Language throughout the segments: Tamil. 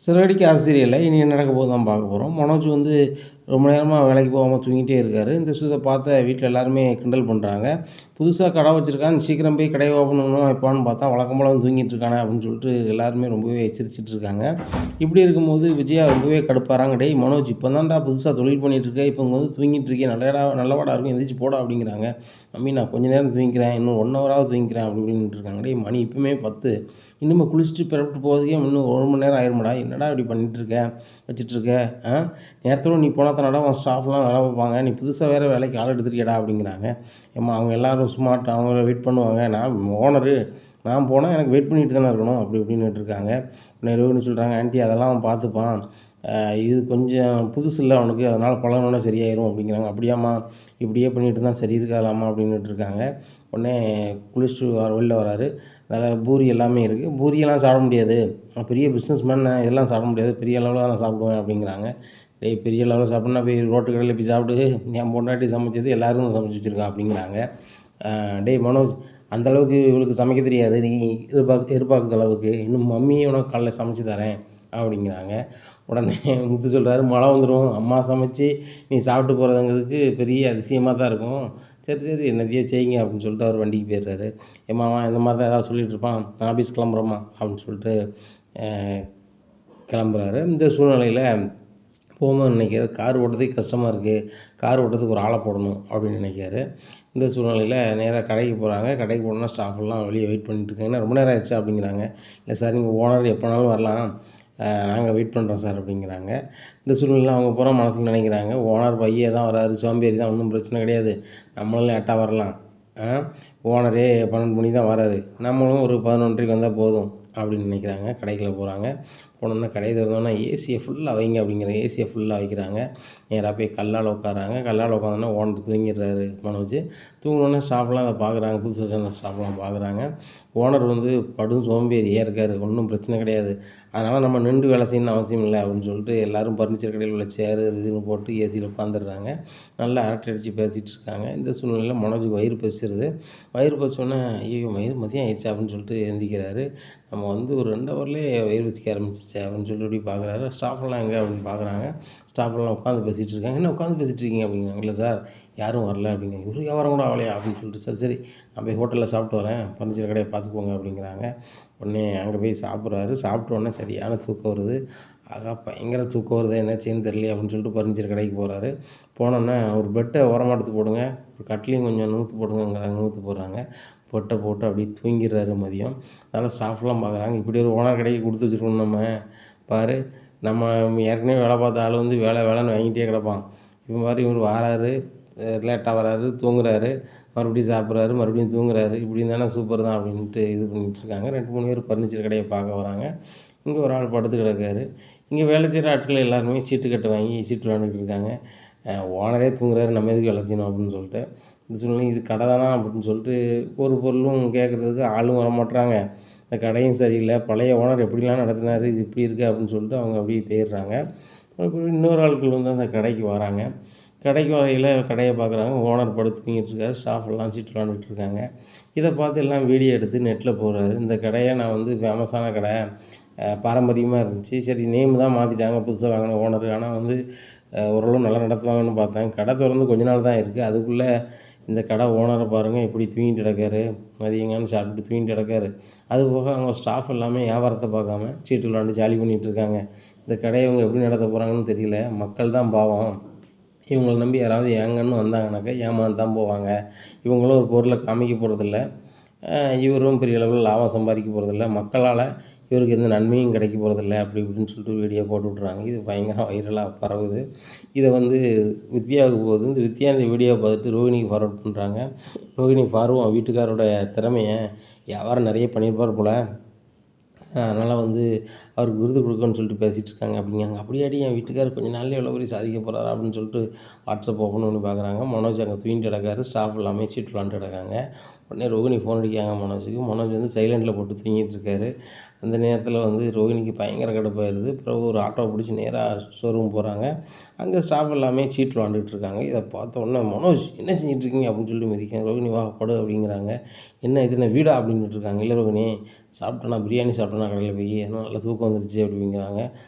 சிறகடிக்க ஆசிரியர்ல இனி என்ன நடக்க போகுது தான் பார்க்க போறோம். மனோஜ் வந்து ரொம்ப நேரமா வேலைக்கு போகாம தூங்கிட்டே இருக்காரு. இந்த விஷயத்த பார்த்த வீட்ல எல்லாருமே கிண்டல் பண்றாங்க. புதுசா கடை வச்சிருக்கான், சீக்கிரம் போய் கடைய ஓப்பன் பண்ணணும் வைப்பான்னு பார்த்தா வழக்கம் போல வந்து தூங்கிட்டு இருக்கானே அப்படின்னு சொல்லிட்டு எல்லாருமே ரொம்பவே சிரிச்சுட்டு இருக்காங்க. இப்படி இருக்கும்போது விஜயா ரொம்பவே கடுப்பாறாங்க. "டேய் மனோஜ் இப்ப தான்டா புதுசா தொழில் பண்ணிட்டு இருக்க. இப்ப இங்க வந்து தூங்கிட்டு இருக்கியே நல்லவாடா இருக்கும். எந்திரிச்சு போடா" அப்படிங்கிறாங்க. "மம்மி நான் கொஞ்ச நேரம் தூங்கிக்கிறேன். இன்னும் 1 ஹவராவது தூங்கிக்கிறேன்" அப்படி இப்படின்ட்டு இருக்காங்க. "டேய் மணி இப்பமே 10 இன்னுமே குளிச்சுட்டு புறப்பட்டு போறதுக்கே இன்னும் 1 மணி நேரம் ஆயிரும்டா. என்னடா இப்படி பண்ணிட்டுருக்க வச்சுட்டுருக்க? ஆ நேரத்தோட நீ போனா தானடா உன் ஸ்டாஃப்லாம் வேலை பார்ப்பாங்க. நீ புதுசா வேற வேலைக்கு ஆள் எடுத்துருக்கியேடா" அப்படிங்கிறாங்க. ஏம்மா அவங்க எல்லாரும் ஸ்மார்ட் அவங்க வெயிட் பண்ணுவாங்க. நான் ஓனரு. நான் போனா எனக்கு வெயிட் பண்ணிட்டு தானே இருக்கணும். அப்படி இப்படின்னுட்டு இருக்காங்க. உடனே ரோகிணி சொல்றாங்க, "ஆன்ட்டி அதெல்லாம் அவன் பார்த்துப்பான். இது கொஞ்சம் புதுசுல்ல அவனுக்கு. அதனால பழகுனோனே சரியாயிரும்" அப்படிங்கிறாங்க. "அப்படியாம்மா? இப்படியே பண்ணிட்டு இருந்தா சரி இருக்காதாம்மா" அப்படின்னுட்டு இருக்காங்க. உடனே குளிச்சுட்டு வெளில வராரு. நல்ல பூரி எல்லாமே இருக்குது. பூரியெல்லாம் சாப்பிட முடியாது. நான் பெரிய பிஸ்னஸ் மேன் இதெல்லாம் சாப்பிட முடியாது. பெரிய அளவுல நான் சாப்பிடுவேன் அப்படிங்கிறாங்க. டேய் பெரிய லெவல்ல சாப்பிட்ணுன்னா போய் ரோட்டு கடையில போய் சாப்பிடு. என் பொண்டாட்டி சமைச்சது எல்லாருக்கும் சமைச்சு வச்சுருக்கா அப்படிங்கிறாங்க. டேய் மனோஜ் அந்த அளவுக்கு இவளுக்கு சமைக்க தெரியாது. நீ எதிர்பார்க்குற அளவுக்கு. இன்னும் மம்மியே உனக்கு காலைல சமைச்சு தரேன் அப்படிங்கிறாங்க. உடனே முத்து சொல்றாரு, "மழை வந்துரும். அம்மா சமைச்சு நீ சாப்பிட்டு போகிறதுங்கிறதுக்கு பெரிய அதிசயமா தான் இருக்கும். சரி சரி என்னத்தையோ செய்யுங்க" அப்படின்னு சொல்லிட்டு அவர் வண்டிக்கு போயிடுறாரு. "ஏம்மா அவன் இந்த மாதிரி தான் ஏதாவது சொல்லிட்டு இருப்பான். நான் ஆஃபீஸ் கிளம்புறேம்மா" அப்படின்னு சொல்லிட்டு அ கிளம்புறாரு. இந்த சூழ்நிலையில போகும்போது நினைக்கிறாரு, கார் ஓட்டுறதுக்கே கஷ்டமாக இருக்குது. கார் ஓட்டுறதுக்கு ஒரு ஆளை போடணும் அப்படின்னு நினைக்கிறாரு. இந்த சூழ்நிலையில நேரா கடைக்கு போகிறாங்க. கடைக்கு போனோன்னா ஸ்டாஃப் எல்லாம் வெளியே வெயிட் பண்ணிட்டு இருக்காங்க. "என்ன ரொம்ப நேரம் ஆயிடுச்சா?" அப்படிங்கிறாங்க. "இல்லை சார் நீங்கள் ஓனர் எப்போனாலும் வரலாம். நாங்கள் வெயிட் பண்ணுறோம் சார்" அப்படிங்கிறாங்க. இந்த சூழ்நிலையில அவங்க பூரா மனசுல நினைக்கிறாங்க, ஓனர் பையன் தான் வராரு, சோம்பேறி தான், ஒன்றும் பிரச்சனை கிடையாது. நம்மளும் லேட்டாக வரலாம். ஆ ஓனரே 12 மணிக்கு தான் வராரு. நம்மளும் ஒரு 11:30க்கு வந்தால் போதும் அப்படின்னு நினைக்கிறாங்க. கடைக்குள்ள போகிறாங்க. போனோன்னே கடைய திறந்தோன்னே ஏசியை ஃபுல்லாக வைங்க அப்படிங்கிறாங்க. ஏசியை ஃபுல்லாக வைக்கிறாங்க. நேராக போய் கல்லால் உட்கார்றாங்க. கல்லால் உட்காந்தோன்னே ஓனர் தூங்கிடுறாரு மனோஜ். தூங்குனோன்னே ஸ்டாஃப்லாம் அதை பார்க்குறாங்க. புதுசா சேர்ந்த ஸ்டாஃப்லாம் பார்க்குறாங்க. ஓனர் வந்து படும் சோம்பேறியா இருக்காரு. ஒன்றும் பிரச்சனை கிடையாது. அதனால் நம்ம நின்று வேலை செய்யணும்னு அவசியம் இல்லை அப்படின்னு சொல்லிட்டு எல்லாரும் பர்னிச்சர் கடையில் உள்ள சேரு அது இதுன்னு போட்டு ஏசியில் உட்காந்துடுறாங்க. நல்லா அரட்டை அடித்து பேசிகிட்டு இருக்காங்க. இந்த சூழ்நிலையில் மனோஜுக்கு வயிறு பசிச்சிருது. வயிறு பசிச்சோன்னே, "ஐயய்யோ! மதியம் ஆயிடுச்சா" அப்படின்னு சொல்லிட்டு எந்திரிக்கிறாரு. நம்ம வந்து ஒரு 2 ஹவர்லேயே வயிறு பசிக்க ஆரம்பிச்சிருச்சே அப்படின்னு சொல்லிட்டு இப்படி பார்க்குறாரு. ஸ்டாஃப்லாம் எங்கே அப்படின்னு பார்க்குறாங்க. ஸ்டாஃப்லாம் உட்காந்து பேசிகிட்டு இருக்காங்க. "என்ன உட்காந்து பேசிகிட்டு இருக்கீங்க?" அப்படிங்கிறாங்க. "இல்லை சார் யாரும் வரல" அப்படிங்கிறாங்க. "ஒரு வியாபாரம் கூட ஆகலையா?" அப்படின்னு சொல்லிட்டு, "சரி சரி நான் போய் ஹோட்டலில் சாப்பிட்டு வரேன். பர்னிச்சர் கடையை பார்த்துக்கோங்க" அப்படிங்கிறாங்க. உடனே அங்கே போய் சாப்பிட்றாரு. சாப்பிட்ட உடனே சரியான தூக்கம் வருது. ஆகா பயங்கர தூக்கம் வருதே என்னாச்சுன்னு தெரியலையே அப்படின்னு சொல்லிட்டு பர்னிச்சர் கடைக்கு போகிறாரு. போனோன்னே ஒரு பெட்டை ஓரமா எடுத்து போடுங்க. ஒரு கட்டிலையும் கொஞ்சம் நவுத்து போடுங்கங்கிறாங்க. நவுத்து போடுறாங்க. பெட்டை போட்டு அப்படியே தூங்கிடுறாரு மதியம். அதனால் ஸ்டாஃப்லாம் பார்க்குறாங்க. இப்படி ஒரு ஓனர் கடைக்கு கொடுத்து வச்சுருக்கோம் நம்ம. பாரு நம்ம ஏற்கனவே வேலை பார்த்த ஆள் வந்து வேலை வேலைன்னு வாங்கிட்டே கிடப்பான். இவன் பாரு இவரு வாராரு, லேட்டாக வராரு, தூங்குறாரு, மறுபடியும் சாப்பிட்றாரு, மறுபடியும் தூங்குறாரு. இப்படி இருந்தானா சூப்பர் தான் அப்படின்ட்டு இது பண்ணிகிட்ருக்காங்க. 2, 3 பேர் பர்னிச்சர் கடையை பார்க்க வராங்க. இங்கே ஒரு ஆள் படுத்து கிடக்காரு. இங்கே வேலை செய்கிற ஆட்கள் எல்லாருமே சீட்டு கட்டு வாங்கி சீட்டு விளையாண்டுட்டு இருக்காங்க. ஓனரே தூங்குறாரு நம்ம எதுக்கு வேலை செய்யணும் அப்படின்னு சொல்லிட்டு. இந்த சூழ்நிலை இது கடை தானா அப்படின்னு சொல்லிட்டு ஒரு பொருளும் கேட்குறதுக்கு ஆளும் வரமாட்றாங்க. இந்த கடையும் சரியில்லை. பழைய ஓனர் எப்படிலாம் நடத்தினாரு, இது இப்படி இருக்குது அப்படின்னு சொல்லிட்டு அவங்க அப்படியே போயிடுறாங்க. அப்புறம் இன்னொரு ஆட்கள் வந்து அந்த கடைக்கு வராங்க. கடைக்கு வரையில கடைய பார்க்குறாங்க. ஓனர் படுத்து தூங்கிட்டு இருக்காரு. ஸ்டாஃப் எல்லாம் சீட்டு விளையாண்டுட்டு இருக்காங்க. இதை பார்த்து எல்லாம் வீடியோ எடுத்து நெட்டில் போடுறாரு. இந்த கடைய நான் வந்து ஃபேமஸான கடை. பாரம்பரியமா இருந்துச்சு. சரி நேம் தான் மாற்றிட்டாங்க புதுசா வாங்கின ஓனரு. ஆனால் வந்து ஓரளவு நல்லா நடத்துவாங்கன்னு பார்த்தேன். கடை திறந்து கொஞ்ச நாள் தான் இருக்குது. அதுக்குள்ளே இந்த கடை ஓனரை பாருங்கள் எப்படி தூங்கிட்டு கிடக்காரு. மதியங்கானம் சாப்பிட்டுட்டு தூங்கிட்டு கிடக்காரு. அதுபோக அவங்க ஸ்டாஃப் எல்லாமே வியாபாரத்தை பார்க்காம சீட்டு விளையாண்டு ஜாலி பண்ணிகிட்டு இருக்காங்க. இந்த கடையை இவங்க எப்படி நடத்த போகிறாங்கன்னு தெரியல. மக்கள் தான் பாவம். இவங்கள நம்பி யாராவது ஏங்கன்னு வந்தாங்கனாக்கா ஏமாந்து தான் போவாங்க. இவங்களும் ஒரு பொருளை காமிக்க போகிறதில்ல. இவரும் பெரிய அளவில் லாபம் சம்பாதிக்க போகிறதில்ல. மக்களால் இவருக்கு எந்த நன்மையும் கிடைக்க போகிறதில்ல. அப்படி இப்படின்னு சொல்லிட்டு வீடியோ போட்டு விட்றாங்க. இது பயங்கர வைரலாக பரவுது. இதை வந்து வித்யாவுக்கு போகுது. இந்த வித்யா இந்த வீடியோவை பார்த்துட்டு ரோஹிணிக்கு ஃபார்வர்ட் பண்ணுறாங்க. ரோஹிணி பாருவும் வீட்டுக்காரோட திறமைய வியாபாரம் நிறைய பண்ணியிருப்பார் போல. அதனால் வந்து அவருக்கு விருது கொடுக்கணும்னு சொல்லிட்டு பேசிகிட்டு இருக்காங்க அப்படிங்கிறாங்க. "அப்படியாடி என் வீட்டுக்காரர் கொஞ்ச நாள்லயே எவ்வளோ பெரிய சாதிக்க போகிறாரா?" அப்படின்னு சொல்லிட்டு வாட்ஸ்அப் ஓப்பன் பண்ணி பார்க்குறாங்க. மனோஜ் அங்கே தூங்கிட்டு கிடக்காரு. ஸ்டாஃப் எல்லாமே சீட்டு விளையாண்டுட்டு கிடக்காங்க. உடனே ரோகிணி ஃபோன் அடிக்காங்க மனோஜுக்கு. மனோஜ் வந்து சைலண்டில் போட்டு தூங்கிட்டு இருக்காரு. அந்த நேரத்தில் வந்து ரோகிணிக்கு பயங்கர கடுப்பாயிருது. பிறகு ஒரு ஆட்டோவை பிடிச்சி நேரா ஷோரூம் போகிறாங்க. அங்கே ஸ்டாஃப் எல்லாமே சீட் விளாண்டுட்டு இருக்காங்க. இதை பார்த்த உடனே, "மனோஜ் என்ன செஞ்சுட்டு இருக்கீங்க?" அப்படின்னு சொல்லிட்டு மிதிக்கிறேன். "ரோகிணி வா படு" அப்படிங்கிறாங்க. "என்ன இது என்ன வீடா?" அப்படின்னுட்டு இருக்காங்க. "இல்லை ரோகிணி, சாப்பிட்டேனா பிரியாணி சாப்பிட்டேனா கடையில் போய், அதனால நல்லா தூக்கம் வந்துருச்சு" அப்படிங்கிறாங்க.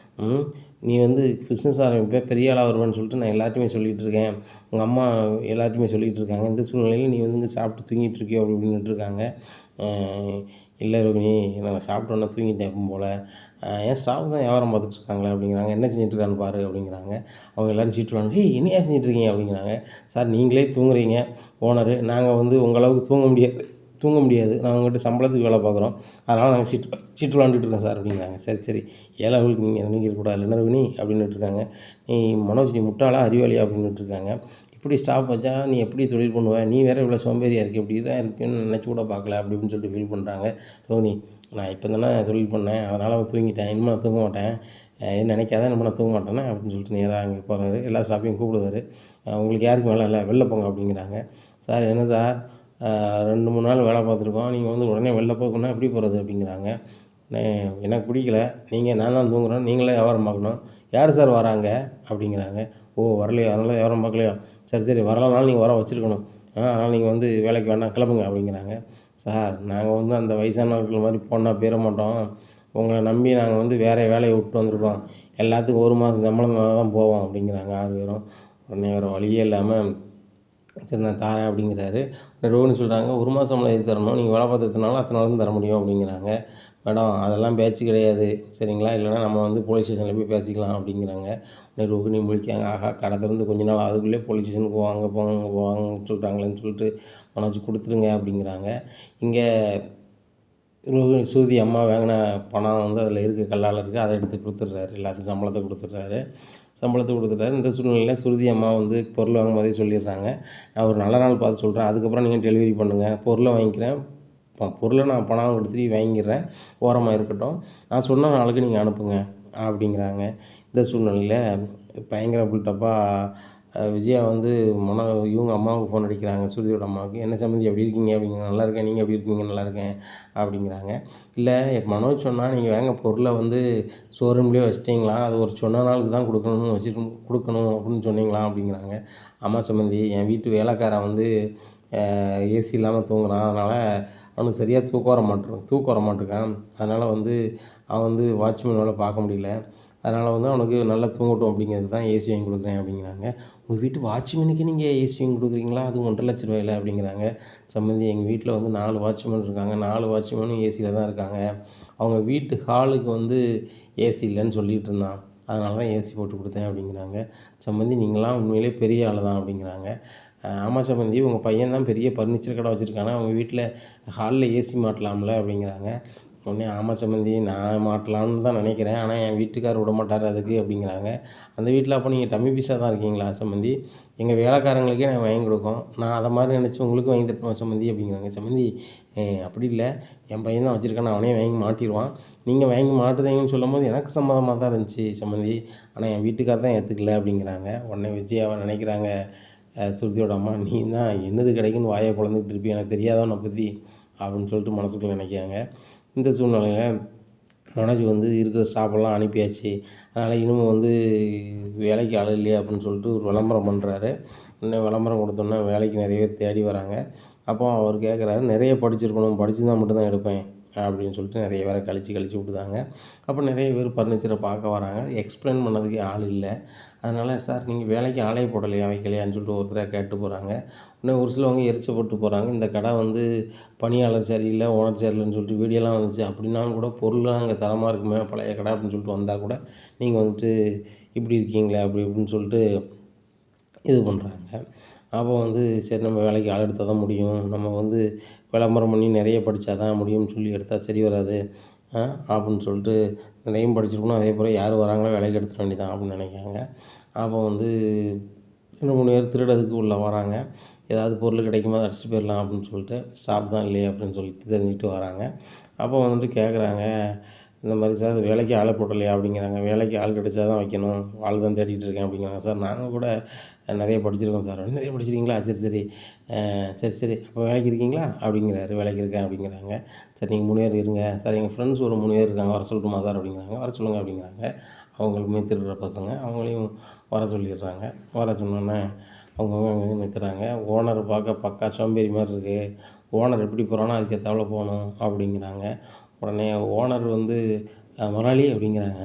"ம் நீ வந்து பிஸ்னஸ் ஆரம்பிப்ப, பெரிய ஆளா வருவேன்னு சொல்லிட்டு நான் எல்லார்ட்டையுமே சொல்லிகிட்டு இருக்கேன். உங்கள் அம்மா எல்லார்ட்டையுமே சொல்லிகிட்டு இருக்காங்க. இந்த சூழ்நிலையில் நீ வந்து இங்கே சாப்பிட்டு தூங்கிட்டு இருக்கியோ?" அப்படி இப்படின்னுட்டு இருக்காங்க. "இல்லை ரோகிணி, நான் சாப்பிட்டோன்னே தூங்கிட்டேன் எப்பவும் போல். என் ஸ்டாஃப் தான் வியாபாரம் பார்த்துட்டு இருக்காங்களே" அப்படிங்கிறாங்க. "என்ன செஞ்சுட்டு இருக்கான்னு பாரு" அப்படிங்கிறாங்க. அவங்க எல்லோரும் சீட்டு விளாண்டு, "ஏய் என்னையா செஞ்சுட்டு இருக்கீங்க?" அப்படிங்கிறாங்க. "சார் நீங்களே தூங்குறீங்க ஓனரு, நாங்கள் வந்து உங்கள் அளவுக்கு தூங்க முடியாது. நான் உங்கள்கிட்ட சம்பளத்துக்கு வேலை பார்க்குறோம். அதனால் நாங்கள் சீட்டு விளாண்டுட்டு இருக்கோம் சார்" அப்படிங்கிறாங்க. "சரி சரி, ஏழாவுக்கு நீங்கள் இருக்கக்கூடாது என்ன ரோகிணி" அப்படின்னுட்டு இருக்காங்க. "நீ மனோஜ் நீ முட்டாளா அறிவாளியா?" அப்படின்னுட்டு இருக்காங்க. "இப்படி ஸ்டாஃப் வச்சா நீ எப்படி தொழில் பண்ணுவ? நீ வேறு இவ்வளோ சோம்பேறியாக இருக்க, இப்படி தான் இருக்குன்னு நினச்சி கூட பார்க்கல" அப்படி இப்படின்னு சொல்லிட்டு ஃபீல் பண்ணுறாங்க. "ரோகிணி, நான் இப்போ தானே தொழில் பண்ணேன், அதனால் தூங்கிட்டேன். இனிமேல் நான் தூங்க மாட்டேன். எதுவும் நினைக்காத, இனிமேல் நான் தூங்க மாட்டேனே" அப்படின்னு சொல்லிட்டு நேராக அங்கே போகிறாரு. எல்லா ஸ்டாஃப்பையும் கூப்பிடுவாரு. "உங்களுக்கு யாருக்கும் வேலை இல்லை, வெளில போங்க" அப்படிங்கிறாங்க. "சார் என்ன சார், 2, 3 நாள் வேலை பார்த்துருக்கோம். நீங்கள் வந்து உடனே வெளில போகணுன்னா எப்படி போகிறது?" அப்படிங்கிறாங்க. "எனக்கு பிடிக்கல. நான் தான் தூங்குறேன். நீங்களே வியாபாரம் பார்க்கணும். யார் சார் வராங்க?" அப்படிங்கிறாங்க. "ஓ வரலையா? அதனால வியாபாரம் பார்க்கலையா? சரி சரி, வரலைனாலும் நீங்கள் வர வச்சுருக்கணும். அதனால் நீங்கள் வந்து வேலைக்கு வேண்டாம், கிளம்புங்க" அப்படிங்கிறாங்க. "சார் நாங்கள் வந்து அந்த வயசானவர்கள் மாதிரி போனா போயிட மாட்டோம். உங்களை நம்பி நாங்கள் வந்து வேறு வேலையை விட்டு வந்திருக்கோம். எல்லாத்துக்கும் 1 மாதம் சம்பளம் தந்தா தான் போவோம்" அப்படிங்கிறாங்க 6 பேரும். உடனே வேறு வழியே இல்லாமல், "சரி நான் தாரேன்" அப்படிங்கிறாரு. ரோகிணி சொல்கிறாங்க, "1 மாதம் சம்பளம் எதுக்கு தரணும்? நீங்கள் வேலை பார்த்த எத்தனை நாளோ அத்தனை நாள் தான் தர முடியும்" அப்படிங்கிறாங்க. "மேடம் அதெல்லாம் பேச்சு கிடையாது சரிங்களா, இல்லைனா நம்ம வந்து போலீஸ் ஸ்டேஷனில் போய் பேசிக்கலாம்" அப்படிங்கிறாங்க. உடனே ரோகிணி முழிக்காங்க. ஆஹா, கடை திறந்து கொஞ்ச நாள் அதுக்குள்ளே போலீஸ் ஸ்டேஷனுக்கு போவாங்க போவாங்கன்னு சொல்லிட்டாங்களேன்னு சொல்லிட்டு, "மனோஜ் கொடுத்துருங்க" அப்படிங்கிறாங்க. இங்கே சூதி அம்மா வாங்கின பணம் வந்து அதில் இருக்குது, கல்லால் இருக்குது. அதை எடுத்து கொடுத்துட்றாரு. எல்லாத்துக்கும் சம்பளத்தை கொடுத்துட்றாரு. இந்த சூழ்நிலையில் சுருதி அம்மா வந்து பொருள் வாங்கும்போதே சொல்லிடுறாங்க, "நான் ஒரு நல்ல நாள் பார்த்து சொல்கிறேன். அதுக்கப்புறம் நீங்கள் டெலிவரி பண்ணுங்கள். பொருளை வாங்கிக்கிறேன். பொருளை நான் பணம் கொடுத்துட்டு வாங்கிடுறேன். ஓரமாக இருக்கட்டும். நான் சொன்ன நாளுக்கு நீங்கள் அனுப்புங்க" அப்படிங்கிறாங்க. இந்த சூழ்நிலையில் பயங்கர பில்டப்பாக விஜயா வந்து இவங்க அம்மாவுக்கு ஃபோன் அடிக்கிறாங்க, சுருதியோட அம்மாவுக்கு. "என்ன சம்மந்தி எப்படி இருக்கீங்க?" அப்படிங்கிறாங்க. "நல்லா இருக்கேன். நீங்கள் எப்படி இருக்கீங்க?" "நல்லா இருக்கேன்" அப்படிங்கிறாங்க. "இல்லை மனோஜ் சொன்னால் நீங்கள் வாங்க பொருளை வந்து ஷோரூம்லேயே வச்சிட்டிங்களாம். அது ஒரு சொன்ன நாளுக்கு தான் கொடுக்கணும் அப்படின்னு சொன்னீங்களாம்" அப்படிங்கிறாங்க. "ஆமாம் சம்மந்தி, என் வீட்டு வேலைக்காரன் வந்து ஏசி இல்லாமல் தூங்குறான். அதனால் அவனுக்கு சரியாக தூக்கம் வர மாட்டேருக்கான். அதனால் வந்து அவன் வந்து வாட்ச்மேன் வேலை பார்க்க முடியல. அதனால் வந்து அவனுக்கு நல்லா தூங்கட்டும் அப்படிங்கிறதுக்கு தான் ஏசி வாங்கி கொடுக்குறேன்" அப்படிங்கிறாங்க. "உங்கள் வீட்டு வாட்ச்மேனுக்கு நீங்கள் ஏசி வாங்கி கொடுக்குறீங்களா? அதுவும் ₹1,50,000 அப்படிங்கிறாங்க. "சம்மந்தி எங்கள் வீட்டில் வந்து 4 வாட்ச்மேன் இருக்காங்க. 4 வாட்ச்மேனும் ஏசியில் தான் இருக்காங்க. அவங்க வீட்டு ஹாலுக்கு வந்து ஏசி இல்லைன்னு சொல்லிகிட்டு இருந்தான். அதனால தான் ஏசி போட்டு கொடுத்தேன்" அப்படிங்கிறாங்க. "சம்மந்தி நீங்களாம் உண்மையிலேயே பெரிய ஆள் தான்" அப்படிங்கிறாங்க. "ஆமாம் சம்மந்தி, உங்கள் பையன் தான் பெரிய ஃபர்னிச்சர் கடை வச்சுருக்கானா, அவங்க வீட்டில் ஹாலில் ஏசி மாட்டலாம்ல" அப்படிங்கிறாங்க. உடனே, "ஆமாம் சம்மந்தி, நான் மாட்டலாம்னு தான் நினைக்கிறேன். ஆனால் என் வீட்டுக்காரர் விடமாட்டார் அதுக்கு" அப்படிங்கிறாங்க. "அந்த வீட்டில் அப்போ நீங்கள் டம்மி பீஸாக தான் இருக்கீங்களா சம்மந்தி? எங்கள் வேலைக்காரங்களுக்கே நாங்கள் வாங்கி கொடுக்கோம். நான் அதை மாதிரி நினச்சி உங்களுக்கும் வாங்கி தரட்டுமா சம்மந்தி" அப்படிங்கிறாங்க. "சம்மந்தி அப்படி இல்லை, என் பையன் தான் வச்சுருக்கான். அவனே வாங்கி மாட்டிடுவான். நீங்கள் வாங்கி மாட்டுதீங்கன்னு சொல்லும்போது எனக்கு சம்மதமாக தான் இருந்துச்சு சம்மந்தி. ஆனால் என் வீட்டுக்காரர் தான் ஏற்றுக்கல" அப்படிங்கிறாங்க. உடனே விஜயாவை நினைக்கிறாங்க சுருதியோட அம்மா, "நீ தான் என்னது கிடைக்குன்னு வாயை பொளந்துக்கிட்டு இருப்பிய, எனக்கு தெரியாதா உன்னை பற்றி" அப்படின்னு சொல்லிட்டு மனசுக்குள்ளே நினைக்கிறாங்க. இந்த சூழ்நிலையில் மனோஜ் வந்து இருக்கிற ஸ்டாஃபெல்லாம் அனுப்பியாச்சு. அதனால் இனிமேல் வந்து வேலைக்கு ஆள் இல்லையா அப்படின்னு சொல்லிட்டு ஒரு விளம்பரம் பண்ணுறாரு. உடனே விளம்பரம் கொடுத்தோன்னே வேலைக்கு நிறைய பேர் தேடி வராங்க. அப்போ அவர் கேட்குறாரு, "நிறைய படிச்சிருக்கணும், படிச்சிருந்தா மட்டும் தான் எடுப்பேன்" அப்படின்னு சொல்லிட்டு நிறைய பேரை கழிச்சு விட்டுதாங்க. அப்போ நிறைய பேர் ஃபர்னிச்சரை பார்க்க வராங்க. எக்ஸ்பிளைன் பண்ணதுக்கே ஆள் இல்லை. அதனால், "சார் நீங்கள் வேலைக்கு ஆளே போடலையா, வைக்கலையான்னு" சொல்லிட்டு ஒருத்தராக கேட்டு போகிறாங்க. உடனே ஒரு சிலவங்க எரிச்சப்பட்டு போகிறாங்க. இந்த கடை வந்து பணியாளர் சரியில்லை, ஓனர் சரியில்லைன்னு சொல்லிட்டு வீடியோலாம் வந்துச்சு. அப்படின்னாலும் கூட பொருள்லாம் அங்கே தரமாக இருக்குமே, பழைய கடை அப்படின்னு சொல்லிட்டு வந்தால் கூட நீங்கள் வந்துட்டு இப்படி இருக்கீங்களே அப்படி இப்படின்னு சொல்லிட்டு இது பண்ணுறாங்க. அப்போ வந்து, "சரி நம்ம வேலைக்கு ஆள் எடுத்தால் தான் முடியும். நம்ம வந்து விளம்பரம் பண்ணி நிறைய படித்தா தான் முடியும்னு சொல்லி எடுத்தால் சரி வராது" அப்படின்னு சொல்லிட்டு, நிறையும் படிச்சிருக்கணும். அதே போல் யார் வராங்களோ வேலைக்கு எடுத்துட வேண்டியதான் அப்படின்னு நினைக்கிறாங்க. அப்போ வந்து 2, 3 பேர் திருடதுக்கு உள்ளே வராங்க. ஏதாவது பொருள் கிடைக்குமா அடிச்சுட்டு போயிடலாம் அப்படின்னு சொல்லிட்டு, ஸ்டாஃப் தான் இல்லையே அப்படின்னு சொல்லிட்டு தெரிஞ்சுக்கிட்டு வராங்க. அப்போ வந்துட்டு கேட்குறாங்க, இந்த மாதிரி சார் வேலைக்கு ஆளை போடலையா அப்படிங்கிறாங்க. வேலைக்கு ஆள் கிடைச்சா தான் வைக்கணும், ஆள் தான் தேடிட்டு இருக்கேன் அப்படிங்கிறாங்க. சார் நாங்கள் கூட நிறைய படிச்சிருக்கோம் சார். நிறைய படிச்சிருக்கீங்களா? சரி சரி சரி சரி அப்போ வேலைக்கு இருக்கீங்களா அப்படிங்கிறாரு. வேலைக்கு இருக்கேன் அப்படிங்கிறாங்க. சரி நீங்கள் 3 பேர் இருங்க சார், எங்கள் ஃப்ரெண்ட்ஸ் ஒரு 3 பேர் இருக்காங்க, வர சொல்லட்டுமா சார் அப்படிங்கிறாங்க. வர சொல்லுங்கள் அப்படிங்கிறாங்க. அவங்களுமே திருடுற பசங்க, அவங்களையும் வர சொல்லிடுறாங்க. வர சொன்னோன்னே அவங்கவுங்க அங்கங்கே நிற்கிறாங்க. ஓனரை பார்க்க பக்கா சோம்பேறி மாதிரி இருக்குது, ஓனர் எப்படி போகிறானோ அதுக்கேற்றாப்புல போகணும் அப்படிங்கிறாங்க. உடனே ஓனர் வந்து முதலாளி அப்படிங்கிறாங்க.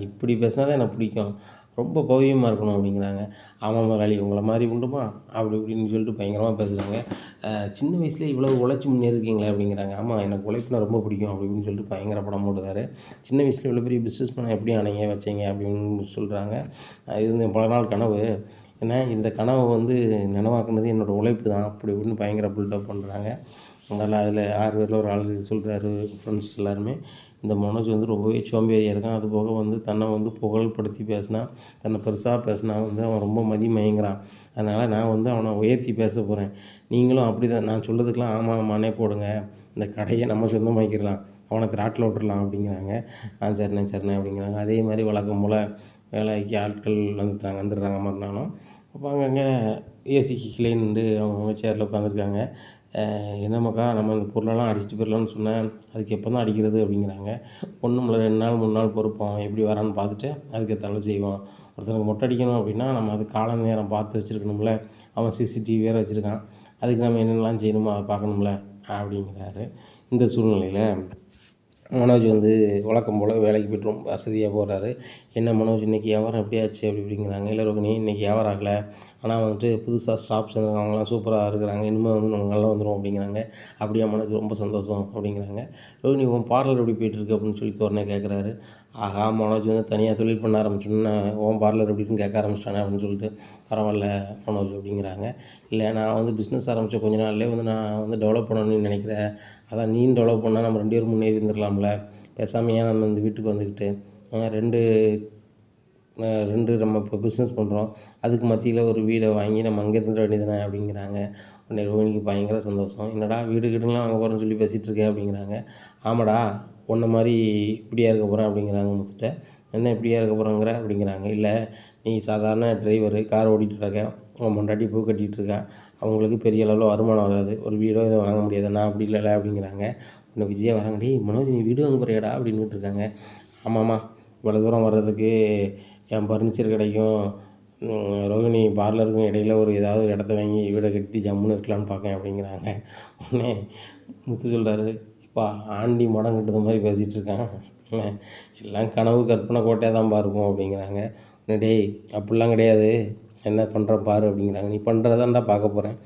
இப்படி பேசினா தான் எனக்கு பிடிக்கும், ரொம்ப பவ்யமாக இருக்கணும் அப்படிங்கிறாங்க. ஆமாம் முதலாளி உங்களை மாதிரி உண்டுமா அப்படி இப்படின்னு சொல்லிட்டு பயங்கரமாக பேசுகிறாங்க. சின்ன வயசுலேயே இவ்வளோ உழைச்சி முன்னேறிருக்கீங்களே அப்படிங்கிறாங்க. ஆமாம் எனக்கு உழைப்புனா ரொம்ப பிடிக்கும் அப்படி இப்படின்னு சொல்லிட்டு பயங்கர படம் போடுறாரு. சின்ன வயசில் இவ்வளோ பெரிய பிஸ்னஸ் பண்ண எப்படி ஆனீங்க வச்சீங்க அப்படின்னு சொல்கிறாங்க. இது வந்து பல நாள் கனவு, ஏன்னா இந்த கனவை வந்து நனவாக்குனது என்னோடய உழைப்பு தான் அப்படி இப்படின்னு பயங்கர பில்டப் பண்ணுறாங்க. அதனால் அதில் 6 பேரில் ஒரு ஆள் சொல்கிறாரு, ஃப்ரெண்ட்ஸ் எல்லாருமே இந்த மனோஜ் வந்து ரொம்பவே சோம்பேறியாக இருக்கான், அதுபோக வந்து தன்னை வந்து புகழ்படுத்தி பேசினா, தன்னை பெருசாக பேசினா வந்து அவன் ரொம்ப மதிமயங்கிறான். அதனால் நான் வந்து அவனை உயர்த்தி பேச போகிறேன், நீங்களும் அப்படி தான் நான் சொல்கிறதுக்கெல்லாம் ஆமாம் ஆமானே போடுங்க, இந்த கடையை நம்ம சொந்தமாக்கிடலாம், அவனை திராட்டில் விட்டுறலாம் அப்படிங்கிறாங்க. சரிண்ணே சரிண்ணே அப்படிங்கிறாங்க. அதே மாதிரி வழக்கம் போல் வேலைக்கு ஆட்கள் வந்துடுறாங்க மறுநாளும். அப்போ அங்கங்கே ஏசிக்கு கீழே நின்று அவங்கவுங்க சேரில் உட்காந்துருக்காங்க. என்னம்மாக்கா நம்ம இந்த பொருளெல்லாம் அடிச்சுட்டு போயிடலான்னு சொன்னேன், அதுக்கு எப்போ தான் அடிக்கிறது அப்படிங்கிறாங்க. ஒன்றும் இல்லை 2 நாள் 3 நாள் பொறுப்போம், எப்படி வரான்னு பார்த்துட்டு அதுக்கேற்றாப்புல செய்வோம். ஒருத்தனுக்கு மொட்டை அடிக்கணும் அப்படின்னா நம்ம அது கால நேரம் பார்த்து வச்சுருக்கணும்ல, அவன் சிசிடிவி வேறு வச்சுருக்கான், அதுக்கு நம்ம என்னென்னலாம் செய்யணுமோ அதை பார்க்கணும்ல அப்படிங்கிறாரு. இந்த சூழ்நிலையில் மனோஜ் வந்து வழக்கம் போல் வேலைக்கு போய்ட்டு ரொம்ப வசதியாக போகிறாரு. என்ன மனோஜ் இன்றைக்கி வியாபாரம் எப்படி ஆச்சு அப்படி இப்படிங்கிறாங்க. இல்லை ரோகிணி இன்றைக்கி வியாபாரம் ஆகலை, ஆனால் வந்துட்டு புதுசாக ஸ்டாஃப்ஸ் வந்துருக்காங்க, அவங்களாம் சூப்பராக இருக்கிறாங்க, இனிமேல் வந்து நமக்கு நல்லா வந்துடும் அப்படிங்கிறாங்க. அப்படியா மனோஜ் ரொம்ப சந்தோஷம் அப்படிங்கிறாங்க. ரோகிணி உன் பார்லர் எப்படி போயிட்டுருக்கு அப்படின்னு சொல்லி உடனே கேட்குறாரு. ஆஹா மனோஜ் வந்து தனியாக தொழில் பண்ண ஆரம்பிச்சோன்னே உன் பார்லர் எப்படின்னு கேட்க ஆரம்பிச்சிட்டானே அப்படின்னு சொல்லிட்டு, பரவாயில்ல மனோஜ் அப்படிங்கிறாங்க. இல்லை நான் வந்து பிஸ்னஸ் ஆரம்பித்த கொஞ்ச நாள்லேயே வந்து நான் வந்து டெவலப் பண்ணணும்னு நினைக்கிறேன், அதான் நீயும் டெவலப் பண்ணால் நம்ம 2 பேரும் முன்னேறி இருந்துடலாம்ல, பேசாமல் ஏன் நம்ம இந்த வீட்டுக்கு வந்துக்கிட்டு 2 நம்ம இப்போ பிஸ்னஸ் பண்ணுறோம், அதுக்கு மத்தியில் ஒரு வீடை வாங்கி நம்ம அங்கே இருந்துட வேண்டியதானே அப்படிங்கிறாங்க. உடனே ரோஹிணிக்கு பயங்கர சந்தோஷம். என்னடா வீடு கீடுலாம் வாங்க போகிறேன்னு சொல்லி பேசிகிட்டு இருக்கேன் அப்படிங்கிறாங்க. ஆமாடா உன்னை மாதிரி இப்படியா இருக்க போகிறேன் அப்படிங்கிறாங்க முத்துட்ட. என்ன இப்படியா இருக்க போகிறேங்கிற அப்படிங்கிறாங்க. இல்லை நீ சாதாரண டிரைவரு, கார் ஓட்டிகிட்டு இருக்க, உன் பொண்டாட்டி பூ கட்டிகிட்டு இருக்கா, அவங்களுக்கு பெரிய அளவில் வருமானம் வராது, ஒரு வீடோ இதை வாங்க முடியாது, நான் அப்படி இல்லைல்ல அப்படிங்கிறாங்க. உன்னை விஜயா வராங்க, டேய் மனோஜ் நீ வீடு வாங்க போறியாடா அப்படின்னுட்டு இருக்காங்க. ஆமாம்மா இவ்வளோ தூரம் வர்றதுக்கு என் ஃபர்னிச்சர் கடைக்கும் ரோகிணி பார்லருக்கும் இடையில் ஒரு ஏதாவது இடத்த வாங்கி வீடை கட்டி ஜம்முன்னு இருக்கலான்னு பார்க்கேன் அப்படிங்கிறாங்க. உடனே முத்து சொல்கிறாரு, இப்போ ஆண்டி மடம் கட்டுறது மாதிரி பேசிகிட்டு இருக்கான், எல்லாம் கனவு கற்பனை கோட்டையாக தான் இருக்கும் அப்படிங்கிறாங்க. உடனே டேய் அப்படிலாம் கிடையாது, என்ன பண்ணுற பாரு அப்படிங்கிறாங்க. நீ பண்ணுறதாண்டா பார்க்க போகிறேன்,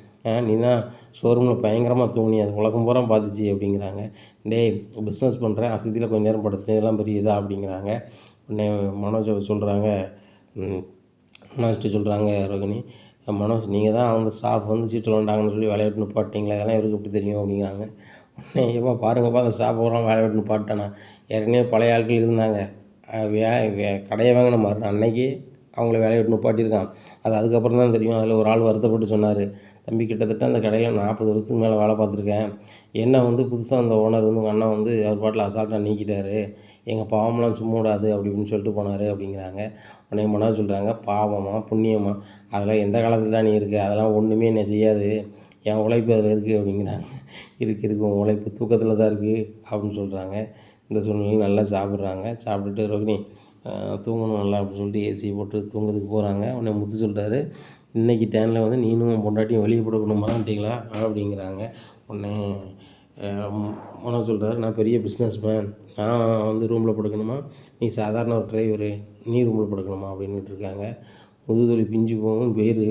நீ தான் ஷோரூமில் பயங்கரமாக தூங்கி அது உலகம் பூரா பார்த்துச்சு அப்படிங்கிறாங்க. டேய் பிஸ்னஸ் பண்ணுறேன், அசதியில் கொஞ்சம் நேரம் படுத்துட்டேன், இதெல்லாம் பெரிய இதா அப்படிங்கிறாங்க. உடனே மனோஜ் சொல்கிறாங்க, மனோஜ்கிட்ட சொல்கிறாங்க ரோகிணி, மனோஜ் நீங்கள் தான் அவங்க ஸ்டாஃப் வந்து சீட்டு விளாண்டாங்கன்னு சொல்லி வேலையை விட்டு நிப்பாட்டிங்களே, அதெல்லாம் இவருக்கு எப்படி தெரியும் அப்படிங்கிறாங்க. உடனே ஏப்பா பாருங்கப்பா அந்த ஸ்டாஃப் பூரா வேலையை விட்டு நிப்பாட்டானா, ஏற்கனவே பழைய ஆட்கள் இருந்தாங்க, கடையை வாங்கின மாதிரி அன்னைக்கு அவங்கள வேலையை விட்டு நிப்பாட்டியிருக்கான், அது அதுக்கப்புறம் தான் தெரியும். அதில் ஒரு ஆள் வருத்தப்பட்டு சொன்னார், தம்பி கிட்டத்தட்ட அந்த கடையில் 40 வருஷத்துக்கு மேலே வேலை பார்த்துருக்கேன், என்ன வந்து புதுசாக அந்த ஓனர் வந்து உங்கள் அண்ணன் வந்து அவர் பாட்டில் அசால்ட்டாக நீக்கிட்டார், எங்கள் பாவம்லாம் சும்மா விடாது அப்படி இப்படின்னு சொல்லிட்டு போனார் அப்படிங்கிறாங்க. உடனே மனோஜ் சொல்கிறாங்க, பாவமா புண்ணியமா அதெல்லாம் எந்த காலத்தில் தான் நீ இருக்க, அதெல்லாம் ஒன்றுமே என்ன செய்யாது, என் உழைப்பு அதில் இருக்குது அப்படிங்கிறாங்க. இருக்கு உன் உழைப்பு தூக்கத்தில் தான் இருக்குது அப்படின்னு சொல்கிறாங்க. இந்த சூழ்நிலையில் நல்லா சாப்பிட்றாங்க. சாப்பிட்டுட்டு ரோகிணி தூங்கணும் நல்லா அப்படின்னு சொல்லிட்டு ஏசி போட்டு தூங்குறதுக்கு போகிறாங்க. உடனே முத்து சொல்கிறாரு, இன்றைக்கி டைமில் வந்து நீனும் உன் பொண்டாட்டியும் வெளியே போடணும் மறந்துட்டீங்களா அப்படிங்கிறாங்க. உடனே மனோஜ் சொல்கிறாரு, நான் பெரிய பிஸ்னஸ் மேன், நான் வந்து ரூமில் படுக்கணுமா, நீ சாதாரண ஒரு டிரைவரு, நீ ரூமில் படுக்கணுமா அப்படின்னுட்டு இருக்காங்க. முதுதொலி பிஞ்சு போகும் பேர்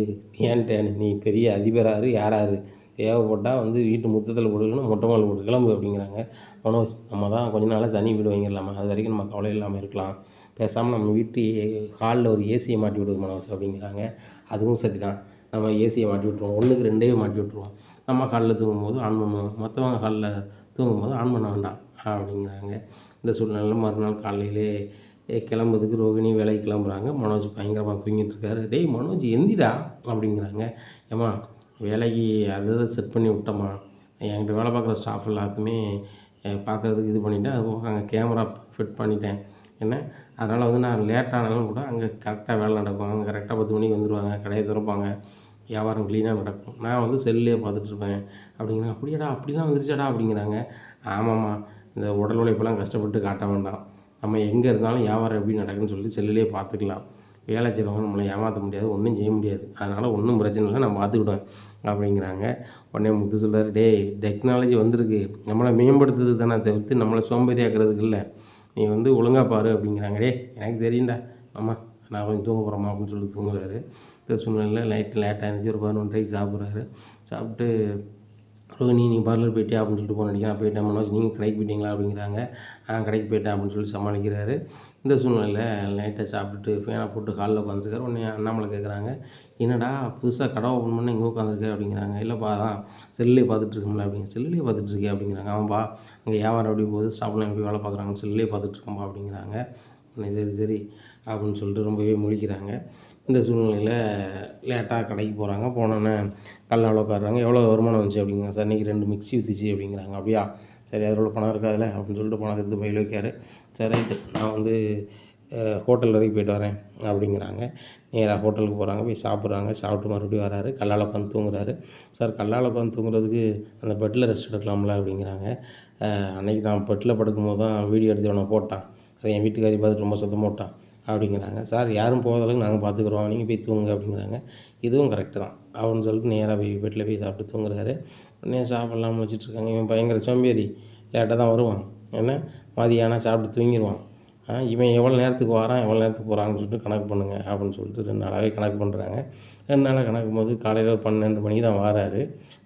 ஏன்ட்டேன், நீ பெரிய அதிபராரு யாராரு, தேவைப்பட்டால் வந்து வீட்டு முத்தத்தில் போட்டுக்கணும், மொட்டை மால் போட்டு கிளம்பு அப்படிங்கிறாங்க. மனோஜ் நம்ம தான் கொஞ்ச நாளாக தனி வீடு வாங்கிடலாமா, அது வரைக்கும் நம்ம கவலை இல்லாமல் இருக்கலாம், பேசாமல் நம்ம வீட்டு ஹாலில் ஒரு ஏசியை மாட்டி விடுவோம் மனோஜ் அப்படிங்கிறாங்க. அதுவும் சரி தான், நம்ம ஏசியை மாட்டி விட்ருவோம், 1க்கு 2 மாட்டி விட்ருவோம், நம்ம ஹாலில் தூங்கும்போது ஆன் பண்ணுவோம், மற்றவங்க ஹாலில் தூங்கும்போது ஆன் பண்ண வேண்டாம் அப்படிங்கிறாங்க. இந்த சூழ்நிலையில் மறுநாள் காலையிலே கிளம்புறதுக்கு ரோகிணி வேலைக்கு கிளம்புறாங்க. மனோஜ் பயங்கரமாக தூங்கிட்டு இருக்காரு. டேய் மனோஜ் எந்திடா அப்படிங்கிறாங்க. ஏம்மா வேலைக்கு அதை செட் பண்ணி விட்டோம்மா, என்கிட்ட வேலை பார்க்குற ஸ்டாஃப் எல்லாத்துமே பார்க்குறதுக்கு இது பண்ணிவிட்டேன், அது போக அங்கே கேமரா ஃபிட் பண்ணிட்டேன். என்ன அதனால் வந்து நான் லேட் ஆனாலும் கூட அங்கே கரெக்டாக வேலை நடக்கும். அங்கே கரெக்டாக 10 மணிக்கு வந்துருவாங்க. கடைய திறப்பாங்க. வியாபாரம் க்ளீனாக நடக்கும். நான் வந்து செல்லுலேயே பார்த்துட்ருப்பேன் அப்படிங்கிறாங்க. அப்படியாடா அப்படிலாம் வந்துருச்சாடா அப்படிங்கிறாங்க. ஆமாம்மா, இந்த உடல் உழைப்பெல்லாம் கஷ்டப்பட்டு காட்ட வேண்டாம். நம்ம எங்கே இருந்தாலும் வியாபாரம் எப்படி நடக்குதுன்னு சொல்லிட்டு செல்லுலேயே பார்த்துக்கலாம். வேலை செய்கிறவங்க நம்மளை ஏமாற்ற முடியாது, ஒன்றும் செய்ய முடியாது. அதனால் ஒன்றும் பிரச்சனை இல்லை, நான் பார்த்துக்கிடுவேன் அப்படிங்கிறாங்க. உடனே முத்து சொல்றாரு, டேய் டெக்னாலஜி வந்திருக்கு, நம்மளை மேம்படுத்துறது தானே தவிர்த்து நம்மளை சோம்பேறி ஆக்குறதுக்கு இல்லை. நீ வந்து ஒழுங்கா பாரு அப்படிங்கிறாங்க. டேய் எனக்கு தெரியும்டா மாமா, நான் கொஞ்சம் தூங்க போகிறேம்மா அப்படின்னு சொல்லி தூங்குறாரு. இந்த சூழ்நிலையில் நைட்டு லேட்டாக இருந்துச்சு. ஒரு 11:30க்கு சாப்பிட்றாரு. சாப்பிட்டு ரோஹினி நீ பார்லர் போயிட்டியா அப்படின்னு சொல்லிட்டு ஃபோன் அடிக்கிறேன். போயிட்டேன் மனோஜ், நீங்கள் கடைக்கு போயிட்டீங்களா அப்படிங்கிறாங்க. கடைக்கு போயிட்டேன் அப்படின்னு சொல்லி சமாளிக்கிறாரு. இந்த சூழ்நிலையில் லைட்டாக சாப்பிட்டுட்டு ஃபேனை போட்டு ஹாலில் உட்காந்துருக்காரு. உடனே அண்ணாமலை கேட்குறாங்க, என்னடா புதுசாக கடை ஓப்பன் பண்ண இங்கே உட்காந்துருக்க அப்படிங்கிறாங்க. இல்லைப்பா அதான் செல்லுலேயே பார்த்துட்ருக்கோம்ல அப்படிங்க. செல்லுலேயே பார்த்துட்ருக்கேன் அப்படிங்கிறாங்க. ஆமாப்பா அங்கே வியாபாரம் எப்படி போகுது, ஸ்டாஃப்லாம் எப்படி வேலை பார்க்குறாங்க, செல்லுலேயே பார்த்துட்ருக்கோம்ப்பா அப்படிங்கிறாங்க. உடனே சரி சரி அப்படின்னு சொல்லிட்டு ரொம்பவே முழிக்கிறாங்க. இந்த சூழ்நிலையில் லேட்டாக கடைக்கு போகிறாங்க. போனோன்னே கல்லால் உட்காடுறாங்க. எவ்வளோ வருமானம் வந்துச்சு அப்படிங்கிறாங்க. சார் இன்றைக்கி 2 மிக்ஸி விற்றுச்சு அப்படிங்கிறாங்க. அப்படியா சரி, அதில் பணம் இருக்காதுல்ல அப்படின்னு சொல்லிட்டு பணத்தை எடுத்து பையில் வைக்காரு. சரி ரைட்டு, நான் வந்து ஹோட்டல் வரைக்கும் போயிட்டு வரேன் அப்படிங்கிறாங்க. நேராக ஹோட்டலுக்கு போகிறாங்க. போய் சாப்பிட்றாங்க. சாப்பிட்டு மறுபடியும் வராரு. கல்லால் உட்காந்து தூங்குறாரு. சார் கல்லால் உட்காந்து தூங்குறதுக்கு அந்த பெட்டில் ரெஸ்ட் எடுக்கலாம்ல அப்படிங்கிறாங்க. அன்றைக்கி நான் பெட்டில் படுக்கும்போது தான் வீடியோ எடுத்து அவனை போட்டான். அதை என் வீட்டுக்காரி பார்த்துட்டு ரொம்ப சத்தமாக போட்டான் அப்படிங்கிறாங்க. சார் யாரும் போகாத அளவுக்கு நாங்கள் பார்த்துக்குறோம், நீங்கள் போய் தூங்குங்க அப்படிங்கிறாங்க. இதுவும் கரெக்டு தான் அப்படின்னு சொல்லிட்டு நேராக போய் பெட்டில் போய் சாப்பிட்டு தூங்குறாரு. உடனே சாப்பிட்லாம்னு வச்சுட்ருக்காங்க. இவன் பயங்கர சோம்பேறி, லேட்டாக தான் வருவான். என்ன மதியானம் சாப்பிட்டு தூங்கிடுவான். இவன் எவ்வளோ நேரத்துக்கு வரான், எவ்வளோ நேரத்துக்கு போகிறான்னு சொல்லிட்டு கணக்கு பண்ணுங்க அப்படின்னு சொல்லிட்டு 2 நாளாகவே கணக்கு பண்ணுறாங்க. 2 நாளாக கணக்கும் போது காலையில் ஒரு 12 மணிக்கு தான் வாராரு.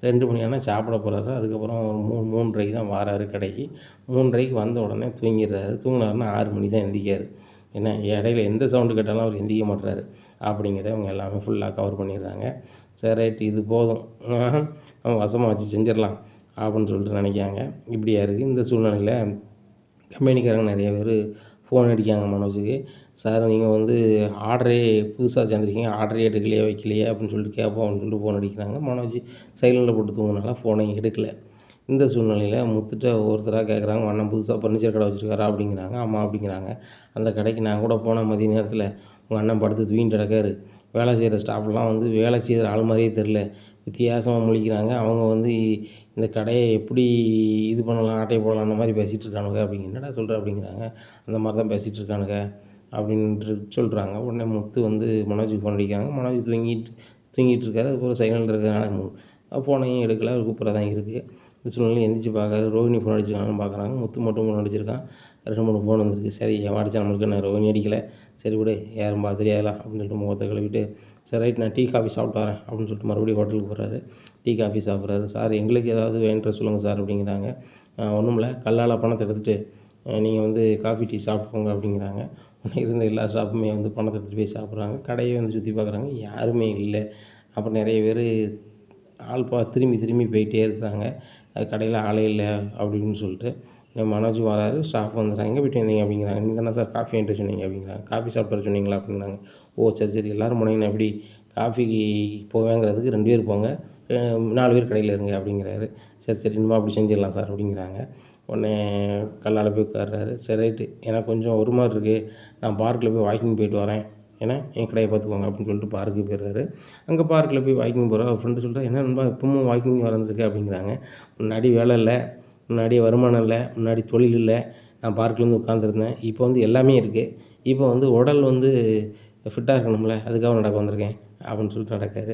2 மணி ஆனால் சாப்பிட போகிறாரு. அதுக்கப்புறம் ஒரு 3:30க்கு தான் வாராரு கடைக்கு. 3:30க்கு வந்த உடனே தூங்கிடுறாரு. தூங்கினாருன்னா 6 மணி தான் எந்திரிக்காரு. ஏன்னா இடையில எந்த சவுண்டு கேட்டாலும் அவர் எந்திரிக்க மாட்டுறாரு அப்படிங்கிறத அவங்க எல்லாமே ஃபுல்லாக கவர் பண்ணிடுறாங்க. சரி ரைட்டு, இது போதும், நம்ம வசமாக வச்சு செஞ்சிடலாம் அப்படின்னு சொல்லிட்டு நினைக்காங்க. இப்படியா இருக்குது. இந்த சூழ்நிலையில் கம்பெனிக்காரங்க நிறைய பேர் ஃபோன் அடிக்காங்க மனோஜுக்கு. சார் நீங்கள் வந்து ஆர்டரே புதுசாக சேர்ந்துருக்கீங்க, ஆர்டரே எடுக்கலையா வைக்கலையா அப்படின்னு சொல்லிட்டு கேட்போம் அப்படின்னு சொல்லிட்டு ஃபோன் அடிக்கிறாங்க. மனோஜ் சைலண்டில் போட்டு தூங்கினால ஃபோனையும் எடுக்கலை. இந்த சூழ்நிலையில் முத்துட்ட ஒவ்வொருத்தராக கேட்குறாங்க, அண்ணன் புதுசாக ஃபர்னிச்சர் கடை வச்சுருக்காரா அப்படிங்கிறாங்க. ஆமாம் அப்படிங்கிறாங்க. அந்த கடைக்கு நான் கூட போனேன் மதிய நேரத்தில். உங்கள் அண்ணன் படுத்து தூங்கிட்டு கிடக்காரு. வேலை செய்கிற ஸ்டாஃப்லாம் வந்து வேலை செய்கிற ஆள் மாதிரியே தெரில, வித்தியாசமாக முழிக்கிறாங்க. அவங்க வந்து இந்த கடையை எப்படி இது பண்ணலாம், ஆட்டை போடலாம் அந்த மாதிரி பேசிகிட்டு இருக்கானுங்க அப்படிங்க. என்னடா சொல்கிற அப்படிங்கிறாங்க. அந்த மாதிரி தான் பேசிகிட்டு இருக்கானுங்க அப்படின்ட்டு சொல்கிறாங்க. உடனே முத்து வந்து மனோஜுக்கு ஃபோன் அடிக்கிறாங்க. மனோஜ் தூங்கிட்டு இருக்காரு. அதுக்கப்புறம் சைலண்டில் இருக்கிறதுனால ஃபோனையும் எடுக்கலை. அவர் கூப்பிட்ற தான் இருக்குது. இந்த சூழ்நிலை எந்திரிச்சு பார்க்குறாரு. ரோஹினி ஃபோன் அடிச்சிருக்காங்கன்னு பார்க்குறாங்க. முத்து மட்டும் ஃபோன் அடிச்சிருக்கான். 2, 3 ஃபோன் வந்துருக்கு. சரி எவன் அடித்தா நம்மளுக்கு நான் ரோஹினி அடிக்கலை, சரி விடு யாரும் பார்த்துறியாலாம் அப்படின்னு சொல்லிட்டு முகத்தை கழுவிட்டு சரி ரைட் நான் டீ காஃபி சாப்பிட்டு வரேன் அப்படின்னு சொல்லிட்டு மறுபடியும் ஹோட்டலுக்கு போகிறாரு. டீ காஃபி சாப்பிட்றாரு. சார் எங்களுக்கு ஏதாவது வேணுன்ற சொல்லுங்கள் சார் அப்படிங்கிறாங்க. ஒன்றும் இல்லை, கல்லால் பணத்தை எடுத்துகிட்டு நீங்கள் வந்து காஃபி டீ சாப்பிட்டுக்கோங்க அப்படிங்கிறாங்க. இருந்த எல்லா ஷாப்புமே வந்து பணத்தை எடுத்துகிட்டு போய் சாப்பிட்றாங்க. கடையை வந்து சுற்றி பார்க்குறாங்க, யாருமே இல்லை. அப்புறம் நிறைய பேர் திரும்பி போயிட்டே இருக்கிறாங்க. கடையில் ஆளே இல்லை அப்படின்னு சொல்லிட்டு. மனோஜ் வராரு. ஸ்டாஃப் வந்துடுறாங்க. எங்கே போய்ட்டு வந்தீங்க அப்படிங்கிறாங்க. நீங்கள் தானே சார் காஃபி வாங்கிட்டு சொன்னீங்க அப்படிங்கிறாங்க. காஃபி சாப்பிட்டு வர சொன்னீங்களா அப்படிங்கிறாங்க. ஓ சரி சரி, எல்லோரும் போனீங்கன்னா எப்படி, காஃபிக்கு போவேங்கிறதுக்கு 2 பேர் போங்க, 4 பேர் கடையில் இருங்க அப்படிங்கிறாரு. சரி சரி இனிமேல் அப்படி செஞ்சிடலாம் சார் அப்படிங்கிறாங்க. உடனே கல்லால் போய் உட்கார்றாரு. சரி ரைட்டு, எனக்கு கொஞ்சம் ஒரு மாதிரி இருக்குது, நான் பார்க்கில் போய் வாக்கிங் போயிட்டு வரேன், ஏன்னா என் கடையை பார்த்துக்கோங்க அப்படின்னு சொல்லிட்டு பார்க்குக்கு போயிடுறாரு. அங்கே பார்க்கில் போய் வாக்கிங் போகிறார். அவர் ஃப்ரெண்டு சொல்கிறார், என்ன நண்பா இப்பவும் வாக்கிங் வரந்துருக்கு அப்படிங்கிறாங்க. முன்னாடி வேலை இல்லை, முன்னாடி வருமானம் இல்லை, முன்னாடி தொழில் இல்லை, நான் பார்க்கில் வந்து உட்காந்துருந்தேன். இப்போ வந்து எல்லாமே இருக்குது. இப்போ வந்து உடல் வந்து ஃபிட்டாக இருக்கணும்ல, அதுக்காக நடக்க வந்திருக்கேன் அப்படின்னு சொல்லிட்டு நடக்காரு.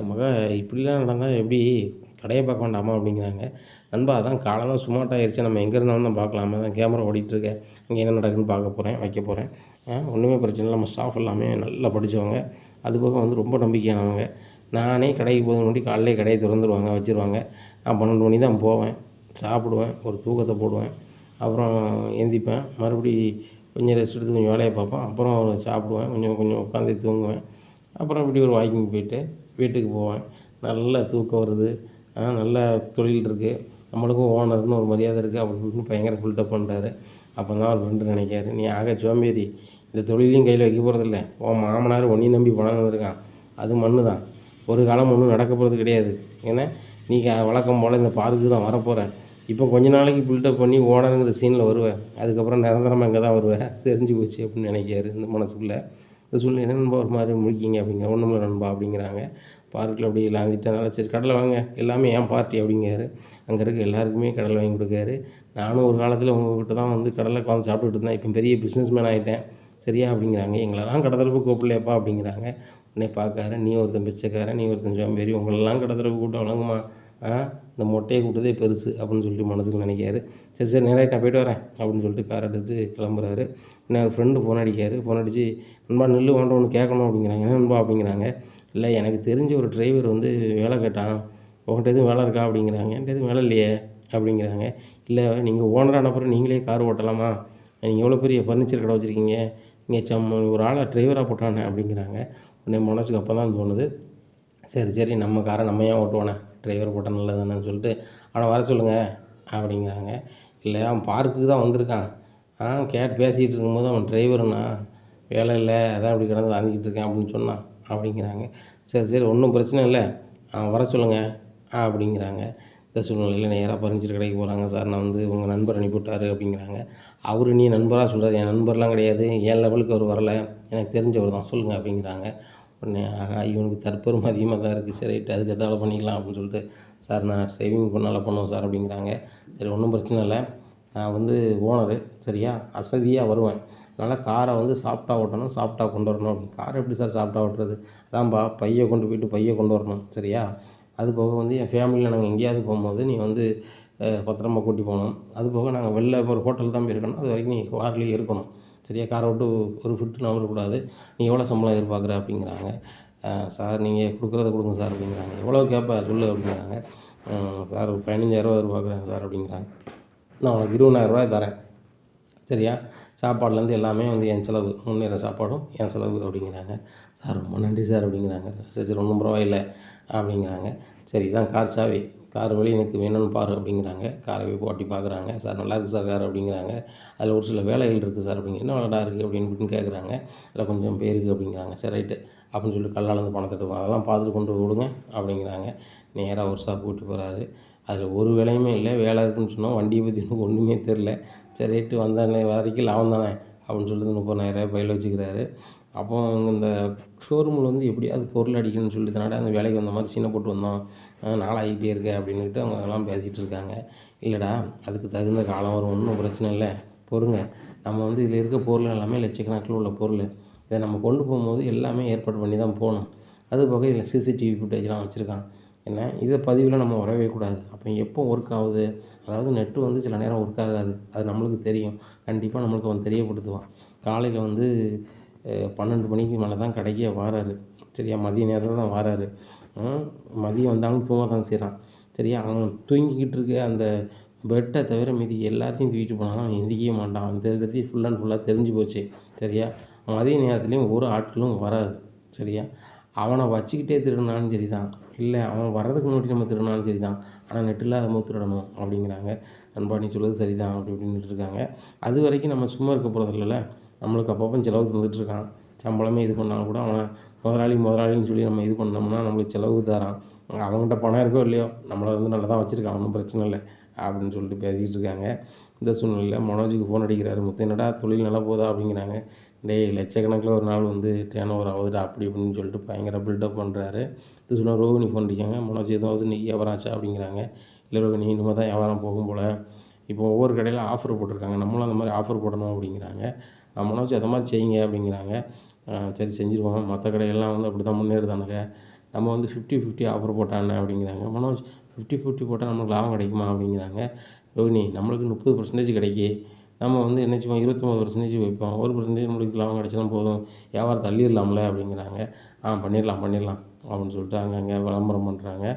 மகா இப்படிலாம் நடந்தால் எப்படி, கடையை பார்க்க வேண்டாமா அப்படிங்கிறாங்க. நண்பா அதான் காலம்லாம் சுமார்ட் ஆயிடுச்சு, நம்ம எங்கே இருந்தாலும் தான் பார்க்கலாமா, தான் கேமரா ஓடிட்டுருக்கேன், அங்கே என்ன நடக்குதுன்னு பார்க்க போகிறேன், வைக்க போகிறேன். ஒன்றுமே பிரச்சனை இல்லை, நம்ம ஸ்டாஃப் எல்லாமே நல்லா படித்தவங்க, அதுபோக வந்து ரொம்ப நம்பிக்கையானவங்க. நானே கடைக்கு போகிறதுக்கு முன்னாடி காலையிலே கடையை திறந்துருவாங்க, வச்சுருவாங்க. நான் 12 மணி தான் போவேன், சாப்பிடுவேன், ஒரு தூக்கத்தை போடுவேன், அப்புறம் எந்திரிப்பேன், மறுபடி கொஞ்சம் ரெஸ்ட் எடுத்து கொஞ்சம் வேலையை பார்ப்பேன், அப்புறம் சாப்பிடுவேன், கொஞ்சம் உட்காந்து தூங்குவேன், அப்புறம் இப்படி ஒரு வாக்கிங் போயிட்டு வீட்டுக்கு போவேன். நல்லா தூக்கம் வருது, நல்ல தொழில் இருக்குது, நம்மளுக்கும் ஓனர்னு ஒரு மரியாதை இருக்குது அப்படி இப்படின்னு பயங்கர பில்டப் பண்ணுறாரு. அப்போ தான் அவர் ஃப்ரெண்டு நினைக்காரு, நீ சோம்பேறி, இந்த தொழிலையும் கையில் வைக்க போகிறதில்ல, உன் மாமனார் உன்னையும் நம்பி பணம் வந்திருக்கான், அது மண்ணு தான், ஒரு காலம் ஒன்றும் நடக்க போகிறது கிடையாது. ஏன்னா நீ வழக்கம் போல் இந்த பார்க்கு தான் வரப்போகிற, இப்போ கொஞ்ச நாளைக்கு பில்டப் பண்ணி ஓனருங்கிற சீனில் வருவேன். அதுக்கப்புறம் நிரந்தரமா இங்க தான் வருவேன். தெரிஞ்சு போச்சு அப்படின்னு நினைக்காரு இந்த மனசுக்குள்ள. இந்த சூழ்நிலை என்ன நண்பா ஒரு மாதிரி முழிக்கீங்க அப்படிங்க. ஒண்ணும் இல்ல நண்பா அப்படிங்கிறாங்க. பார்க்கில் அப்படியே லாந்திட்டு அதனால சரி கடலை வாங்க எல்லாமே என் பார்ட்டி அப்படிங்கிறாரு. அங்கே இருக்க எல்லாருக்குமே கடலை வாங்கி கொடுக்காரு. நானும் ஒரு காலத்தில் உங்ககிட்ட தான் வந்து கடலை உட்காந்து சாப்பிட்டுட்டு இருந்தேன். இப்போ பெரிய பிஸ்னஸ் மேன் ஆகிட்டேன். சரியா அப்படிங்கிறாங்க. எங்களெல்லாம் கடத்தரப்பு கூப்பிடலையாப்பா அப்படிங்கிறாங்க. உடனே பார்க்காரு நீ ஒருத்தன் பிச்சைக்காரன், நீ ஒருத்தன் சோம்பேறி, உங்களெல்லாம் கடத்தரப்பு கூப்பிட்டு வழங்குமா இந்த மொட்டையை கூப்பிட்டதே பெருசு அப்படின்னு சொல்லிட்டு மனசுக்கு நினைக்காரு. சரி சரி நேராக நான் போய்ட்டு வரேன் அப்படின்னு சொல்லிட்டு கார் எடுத்துட்டு கிளம்புறாரு. உடனே ஒரு ஃப்ரெண்டு ஃபோன் அடிக்காரு. ஃபோன் அடித்து நண்பா நில்லு உன்கிட்ட ஒன்று கேட்கணும் அப்படிங்கிறாங்க. என்ன நண்பா அப்படிங்கிறாங்க. இல்லை எனக்கு தெரிஞ்ச ஒரு டிரைவர் வந்து வேலை கேட்டான். உங்கள்கிட்ட எதுவும் வேலை இருக்கா அப்படிங்கிறாங்க. என்கிட்ட எதுவும் வேலை இல்லையே அப்படிங்கிறாங்க. இல்லை நீங்கள் ஓனரான அப்புறம் நீங்களே கார் ஓட்டலாமா? நீங்கள் எவ்வளோ பெரிய ஃபர்னிச்சர் கடை வச்சுருக்கீங்க. நீங்கள் ஒரு ஆளை டிரைவராக போட்டானே அப்படிங்கிறாங்க. உடனே மனசுக்கு அப்போ தான் தோணுது. சரி சரி நம்ம காரை நம்ம ஏன் ஓட்டுவானே டிரைவர் போட்டால் நல்லது தானேன்னு சொல்லிட்டு அவனை வர சொல்லுங்கள் அப்படிங்கிறாங்க. இல்லை அவன் பார்க்குக்கு தான் வந்திருக்கான். கேட்டு பேசிகிட்டு இருக்கும்போது அவன் டிரைவருண்ணா வேலை இல்லை அதான் இப்படி கிடந்து வாங்கிக்கிட்டு இருக்கேன் அப்படின்னு சொன்னான் அப்படிங்கிறாங்க. சரி சரி ஒன்றும் பிரச்சனை இல்லை வர சொல்லுங்கள் அப்படிங்கிறாங்க. இந்த சூழ்நிலையில் நேராக ஃபர்னிச்சர் கடைக்கு போகிறாங்க. சார் நான் வந்து உங்கள் நண்பர் அனுப்பிவிட்டாரு அப்படிங்கிறாங்க. அவர் நீ நண்பராக சொல்கிறார். என் நண்பர்லாம் கிடையாது. என் லெவலுக்கு அவர் வரல. எனக்கு தெரிஞ்சவர் தான் சொல்லுங்கள் அப்படிங்கிறாங்க. உடனே ஆகா இவனுக்கு தற்பெருமை அதிகமாக தான் இருக்குது. சரி ரைட்டு அதுக்கு எதாவது பண்ணிக்கலாம் அப்படின்னு சொல்லிட்டு சார் நான் டிரைவிங் நல்லா பண்ணுவேன் சார் அப்படிங்கிறாங்க. சரி ஒன்றும் பிரச்சனை இல்லை. நான் வந்து ஓனரு சரியா அசதியாக வருவேன். அதனால் காரை வந்து சாஃப்ட்டா ஓட்டணும், சாஃப்ட்டா கொண்டு வரணும் அப்படின்னு. காரை எப்படி சார் சாஃப்ட்டா ஓட்டுறது? அதான்பா பையை கொண்டு போயிட்டு பையை கொண்டு வரணும் சரியா? அது போக வந்து என் ஃபேமிலியில் நாங்கள் எங்கேயாவது போகும்போது நீ வந்து பத்திரமா கூட்டி போகணும். அது போக நாங்கள் வெளில ஒரு ஹோட்டல் தான் போயிருக்கணும். அது வரைக்கும் நீ கார்லேயே இருக்கணும். சரியா? காரை விட்டு ஒரு ஃபுட்டு நகரக்கூடாது. நீ எவ்வளோ சம்பளம் எதிர்பார்க்குற அப்படிங்கிறாங்க. சார் நீங்கள் கொடுக்குறத கொடுங்க சார் அப்படிங்கிறாங்க. எவ்வளோ கேட்ப சொல்லு அப்படிங்கிறாங்க. சார் ஒரு 15,000 எதிர்பார்க்குறேன் சார் அப்படிங்கிறாங்க. நான் உனக்கு 20,000 தரேன். சரியா? சாப்பாடுலேருந்து எல்லாமே வந்து என் செலவு. முன்னேற சாப்பாடும் என் செலவு அப்படிங்கிறாங்க. சார் ரொம்ப நன்றி சார் அப்படிங்கிறாங்க. சரி சரி ஒன்றும் பரவாயில்ல அப்படிங்கிறாங்க. சரி இதான் கார் சாவி. கார் வழி எனக்கு வேணும்னு பாரு அப்படிங்கிறாங்க. காரை போய் ஓட்டி பார்க்குறாங்க. சார் நல்லாயிருக்கு சார் கார் அப்படிங்கிறாங்க. அதில் ஒரு சில வேலைகள் இருக்குது சார் அப்படிங்க. என்ன வேலைடா இருக்குது அப்படின்னு கேட்குறாங்க. அதில் கொஞ்சம் பேருக்கு அப்படிங்கிறாங்க. சரி ரைட்டு அப்படின்னு சொல்லிட்டு கல்லாலேருந்து பணத்தை எடுப்போம். அதெல்லாம் பார்த்துட்டு கொண்டு விடுங்க அப்படிங்கிறாங்க. நேராக ஒரு ஷாப் கூப்பிட்டு போகிறாரு. அதில் ஒரு வேலையுமே இல்லை. வேலை இருக்குன்னு சொன்னோம். வண்டியை பற்றி எனக்கு ஒன்றுமே தெரில. சரி ரைட்டு வந்தானே வரைக்கும் லாபம் தானே அப்படின்னு சொல்லிட்டு 30,000 பையில் வச்சுக்கிறாரு. அப்போ இந்த ஷோரூமில் வந்து எப்படியாவது பொருள் அடிக்கணும்னு சொல்லிட்டுனால அந்த வேலைக்கு வந்த மாதிரி சீனை போட்டு வந்தோம். நாளாகிட்டே இருக்கே அப்படின்னுட்டு அவங்க எல்லாம் பேசிகிட்டு இருக்காங்க. இல்லைடா அதுக்கு தகுந்த காலம் வரும் ஒன்றும் பிரச்சனை இல்லை பொறுங்க. நம்ம வந்து இதில் இருக்க பொருள் எல்லாமே லட்சக்கணக்கில் உள்ள பொருள். இதை நம்ம கொண்டு போகும்போது எல்லாமே ஏற்பாடு பண்ணி தான் போகணும். அது போக இதில் சிசிடிவி ஃபுட்டேஜ்லாம் வச்சுருக்கான். என்ன இதை பதிவில் நம்ம வரவே கூடாது. அப்போ எப்போ ஒர்க் ஆகுது? அதாவது நெட்டு வந்து சில நேரம் ஒர்க் ஆகாது. அது நம்மளுக்கு தெரியும். கண்டிப்பாக நம்மளுக்கு அவன் தெரியப்படுத்துவான். காலையில் வந்து 12 மணிக்கு மேலே தான் கடைக்கே வாராரு. சரியா? மதிய நேரத்தில் தான் வாராரு. மதியம் வந்தாலும் தூங்க தான் செய்கிறான். சரியா? அவன் தூங்கிக்கிட்டு இருக்க அந்த பெட்டை தவிர மீதி எல்லாத்தையும் தூக்கிட்டு போனாலும் அவன் எந்திரிக்கவே மாட்டான். அவன் இருக்கிறதையும் ஃபுல் அண்ட் ஃபுல்லாக தெரிஞ்சு போச்சு. சரியா? மதிய நேரத்துலேயும் ஒரு ஆட்களும் வராது. சரியா? அவனை வச்சுக்கிட்டே திருடினாலும் சரி தான். இல்லை அவன் வர்றதுக்கு முன்னாடி நம்ம திருடினாலும் சரி தான். ஆனால் நெட் இல்லாதபோது திருடணும் அப்படிங்கிறாங்க. நண்பா நீ சொல்வது சரி தான் அப்படி இப்படின்னுட்டு இருக்காங்க. அது வரைக்கும் நம்ம சும்மா இருக்க போகிறதில்லல்ல. நம்மளுக்கு அப்பப்போ செலவு தந்துட்டுருக்கான். சம்பளமே இது பண்ணாலும் கூட அவன் முதலாளின்னு சொல்லி நம்ம இது பண்ணோம்னா நம்மளுக்கு செலவு தரான். அவன்கிட்ட பணம் இருக்கோ இல்லையோ நம்மளை வந்து நல்லா தான் வச்சுருக்கான். ஒன்றும் பிரச்சனை இல்லை அப்படின்னு சொல்லிட்டு பேசிக்கிட்டு இருக்காங்க. இந்த சூழ்நிலையில் மனோஜுக்கு ஃபோன் அடிக்கிறாரு. முத்து என்னடா தொழில் நல்லா போதா அப்படிங்கிறாங்க. டேய் லட்சக்கணக்கில் ஒரு நாள் வந்து டேர்ன் ஓவர் ஆகுதுடா அப்படி இப்படின்னு சொல்லிட்டு பயங்கர பில்டப் பண்ணுறாரு. இது சொன்னால் ரோகிணி ஃபோன் அடிக்காங்க. மனோஜ் ஏதாவது இன்னைக்கு வியாபாரம் ஆச்சா அப்படிங்கிறாங்க. இல்லை ரோகிணி இனிமேல் தான் வியாபாரம் போகும் போல். இப்போ ஒவ்வொரு கடையில் ஆஃபர் போட்டிருக்காங்க. நம்மளும் அந்த மாதிரி ஆஃபர் போடணும் அப்படிங்கிறாங்க. மனோஜ் அதை மாதிரி செய்யுங்க அப்படிங்கிறாங்க. சரி செஞ்சுருவாங்க. மற்ற கடையெல்லாம் வந்து அப்படி தான் முன்னேறுதானுங்க. நம்ம வந்து 50-50 ஆஃபர் போட்டானே அப்படிங்கிறாங்க. மனோஜ் 50-50 போட்டால் நம்மளுக்கு லாபம் கிடைக்குமா அப்படிங்கிறாங்க. ரோகிணி நம்மளுக்கு 30% கிடைக்கி. நம்ம வந்து என்ன செய்வோம் 29% வைப்போம். 1% நம்மளுக்கு லாபம் கிடைச்சா போதும். வியாபாரம் தள்ளிடலாம்ல அப்படிங்கிறாங்க. பண்ணிடலாம் அப்படின்னு சொல்லிட்டு அங்கங்கே விளம்பரம் பண்ணுறாங்க.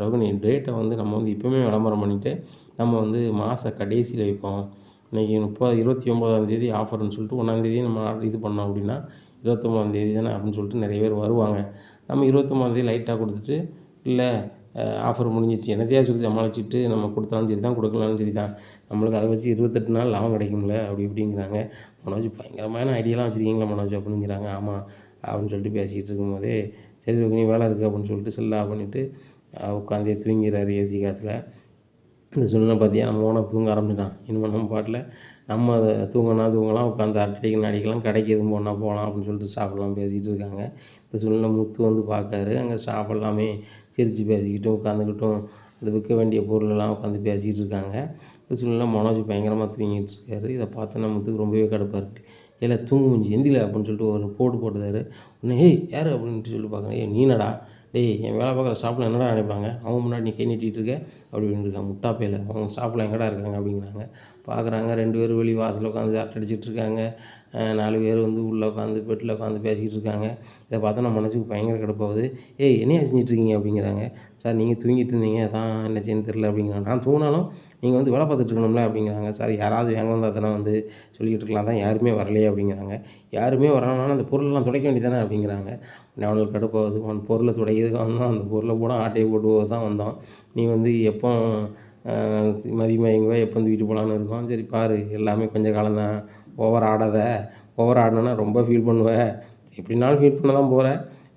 ரோகிணி டேட்டை வந்து நம்ம வந்து இப்போவுமே விளம்பரம் பண்ணிவிட்டு நம்ம வந்து மாத கடைசியில் வைப்போம். இன்றைக்கி 29ஆந்தேதி ஆஃபர்னு சொல்லிட்டு 1ஆந்தேதி நம்ம இது பண்ணோம் அப்படின்னா 29ஆந்தேதி தானே அப்படின்னு சொல்லிட்டு நிறைய பேர் வருவாங்க. நம்ம 29ஆந்தேதி லைட்டாக கொடுத்துட்டு இல்லை ஆஃபர் முடிஞ்சிருச்சு என்னத்தையா சொல்லி சமாளிச்சுட்டு நம்ம கொடுத்தாலும் சரி தான் கொடுக்கலாலும் சரி தான். நம்மளுக்கு அதை வச்சு 28 நாள் லாபம் கிடைக்கும்ல அப்படி இப்படிங்கிறாங்க. மனோஜ் பயங்கரமான ஐடியாலாம் வச்சுருக்கீங்களா மனோஜ் அப்படிங்கிறாங்க. ஆமாம் அப்படின்னு சொல்லிட்டு பேசிக்கிட்டு இருக்கும்போதே சரி ரோகிணி வேலை இருக்குது அப்படின்னு சொல்லிட்டு செல்லு ஆஃப் பண்ணிவிட்டு உட்காந்தே தூங்கிறாரு ஏசி காற்றுல. இந்த சூழ்நிலை பார்த்தியா நம்ம ஓனர் தூங்க ஆரம்பிச்சிட்டான். இனிமேல் நம்ம பாட்டில் நம்ம தூங்கினா தூங்கலாம், உட்காந்து அரட்டை அடிக்கணும் அடிக்கலாம், கடைக்கு எதுவும் போனால் போகலாம் அப்படின்னு சொல்லிட்டு ஸ்டாஃப்லாம் பேசிகிட்டு இருக்காங்க. இந்த சூழ்நிலை முத்து வந்து பார்க்காரு. அங்கே ஸ்டாஃப் எல்லாமே சிரித்து பேசிக்கிட்டும் உட்காந்துக்கிட்டும் அது விற்க வேண்டிய பொருளெல்லாம் உட்காந்து பேசிக்கிட்டு இருக்காங்க. இந்த சூழ்நிலை மனோஜ் பயங்கரமாக தூங்கிட்டு இருக்காரு. இதை பார்த்தோன்னா முத்துக்கு ரொம்பவே கடுப்பாக இருக்குது. ஏல தூங்கு மூஞ்சி எந்திரில அப்படின்னு சொல்லிட்டு ஒரு போட்டு போட்டுதாரு. உடனே ஏய் யார் அப்படின்ட்டு சொல்லி பார்க்குறேன். ஏய் நீனடா, டேய் என் வேலை பார்க்குற ஸ்டாஃப்லாம் என்னடா நினைப்பாங்க, அவங்க முன்னாடி நீ கை நீட்டிகிட்டு இருக்க அப்படின்னு இருக்கான். முட்டா பயல, அவங்க ஸ்டாஃப்லாம் எங்கடா இருக்காங்க அப்படிங்கிறாங்க. பார்க்குறாங்க 2 பேரும் வெளி வாசலில் உட்காந்து அரட்டை அடிச்சிட்டு இருக்காங்க. 4 பேர் வந்து உள்ளே உட்காந்து பெட்டில் உட்காந்து பேசிக்கிட்டு இருக்காங்க. இதை பார்த்தா நம்ம மனசுக்கு பயங்கர கடுப்பாகுது. ஏய் என்னையா செஞ்சிட்ருக்கீங்க அப்படிங்கிறாங்க. சார் நீங்கள் தூங்கிட்டு இருந்தீங்க, அதான் என்ன செய்யணும்னு தெரில அப்படிங்கிறாங்க. நான் தூங்கினாலும் நீங்கள் வந்து வேலை பார்த்துட்டு இருக்கணும்ல அப்படிங்கிறாங்க. சார் யாராவது எங்கே வந்தால் தானே வந்து சொல்லிக்கிட்டு இருக்கலாம், தான் யாருமே வரலையே அப்படிங்கிறாங்க. யாருமே வரலனாலும் அந்த பொருளெல்லாம் துடைக்க வேண்டியதானே அப்படிங்கிறாங்க. அவனுக்கு கடுப்பாகுது. அந்த பொருளை துடைக்கிறதுக்கு வந்தோம், அந்த பொருளை பூரா ஆட்டையை போட்டு தான் வந்தோம். நீ வந்து எப்போ மதியமயங்குவ, எப்போ வந்து வீட்டுக்கு போகலான்னு இருக்கோம். சரி பாரு எல்லாமே கொஞ்சம் காலம் தான், ஓவர் ஆடாத, ஓவர் ஆடினேன்னா ரொம்ப ஃபீல் பண்ணுவ, எப்படினாலும் ஃபீல் பண்ண தான் போகிற,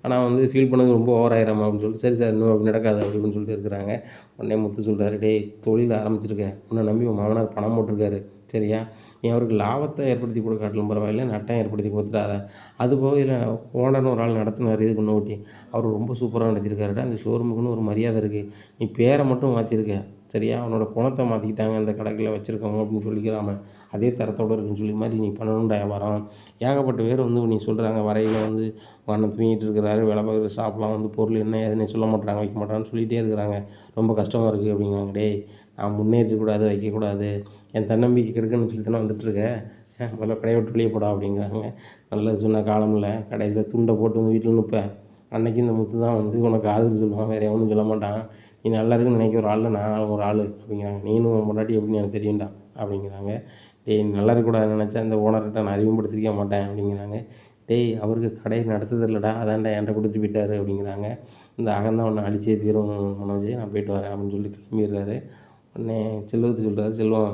ஆனால் வந்து ஃபீல் பண்ணது ரொம்ப ஓவர் ஆயிராமா அப்படின்னு சொல்லிட்டு, சரி சார் இன்னும் அப்படி நடக்காது அப்படின்னு சொல்லிட்டு இருக்கிறாங்க. உடனே முத்து சொல்கிறாரு, டேய் தொழில் ஆரம்பிச்சிருக்க, உன்னை நம்பி உன் மாமனார் பணம் போட்டிருக்காரு சரியா, நீ அவருக்கு லாபத்தை ஏற்படுத்தி கொடுக்காட்டிலும் பரவாயில்ல, நட்டம் ஏற்படுத்தி கொடுத்துடாத. அதுபோக இதில் ஓனர்னு ஒரு ஆள் நடத்தினார் இதுக்கு முன்னோட்டி, அவர் ரொம்ப சூப்பராக நடத்தியிருக்காருடா, அந்த ஷோரூமுக்குன்னு ஒரு மரியாதை இருக்குது, நீ பேரை மட்டும் மாற்றிருக்க சரியா, அவனோட குணத்தை மாற்றிக்கிட்டாங்க அந்த கடையில் வச்சுருக்கவங்க அப்படின்னு சொல்லிக்கிறாம, அதே தரத்தோடு இருக்குன்னு சொல்லி மாதிரி நீ பண்ணணும்டா வியாபாரம். ஏகப்பட்ட பேர் வந்து நீ சொல்கிறாங்க வரையில் வந்து அண்ணன் தூங்கிட்டு இருக்கிறாரு, வேலை பார்க்குற ஸ்டாஃப்லாம் வந்து பொருள் என்ன ஏதுன்னு சொல்ல மாட்றாங்க, வைக்க மாட்றாங்கன்னு சொல்லிகிட்டே இருக்கிறாங்க, ரொம்ப கஷ்டமாக இருக்குது அப்படிங்கிறாங்க. டேய் நான் முன்னேறக்கூடாது, வைக்கக்கூடாது, என் தன்னம்பிக்கை கெடுக்கணும்னு சொல்லி தானே வந்துட்டுருக்கேன், முதல்ல கடையை விட்டு வெளியே போடா அப்படிங்கிறாங்க. நல்லது சொன்ன காலம் இல்லை, கடைசியில் துண்டை போட்டு வந்து வீட்டில் நிற்பேன், அன்னைக்கு இந்த முத்து தான் வந்து உனக்கு ஆறுதல் சொல்லுவான், வேறு எவனும் சொல்ல மாட்டான், நீ நல்லா இருக்குன்னு நினைக்கிற ஒரு ஆள் நான் ஒரு ஆள் அப்படிங்கிறாங்க. நீனும் உன் முன்னாடி எப்படின்னு எனக்கு தெரியும்டா அப்படிங்கிறாங்க. டேய் நல்லா இருக்கக்கூடாதுன்னு நினச்சா இந்த ஓனர்கிட்ட நான் அறிமுகப்படுத்திருக்க மாட்டேன் அப்படிங்கிறாங்க. டேய் அவருக்கு கடை நடத்துறது இல்லைடா, அதான்டா என்கிட்ட கொடுத்துட்டு போயிட்டாரு அப்படிங்கிறாங்க. இந்த அகந்தான் ஒன்று அடிச்சே தீரும் மனோஜ், நான் போயிட்டு வரேன் அப்படின்னு சொல்லி கிளம்பிடுறாரு. உடனே செல்வத்துக்கு சொல்கிறாரு, செல்வம்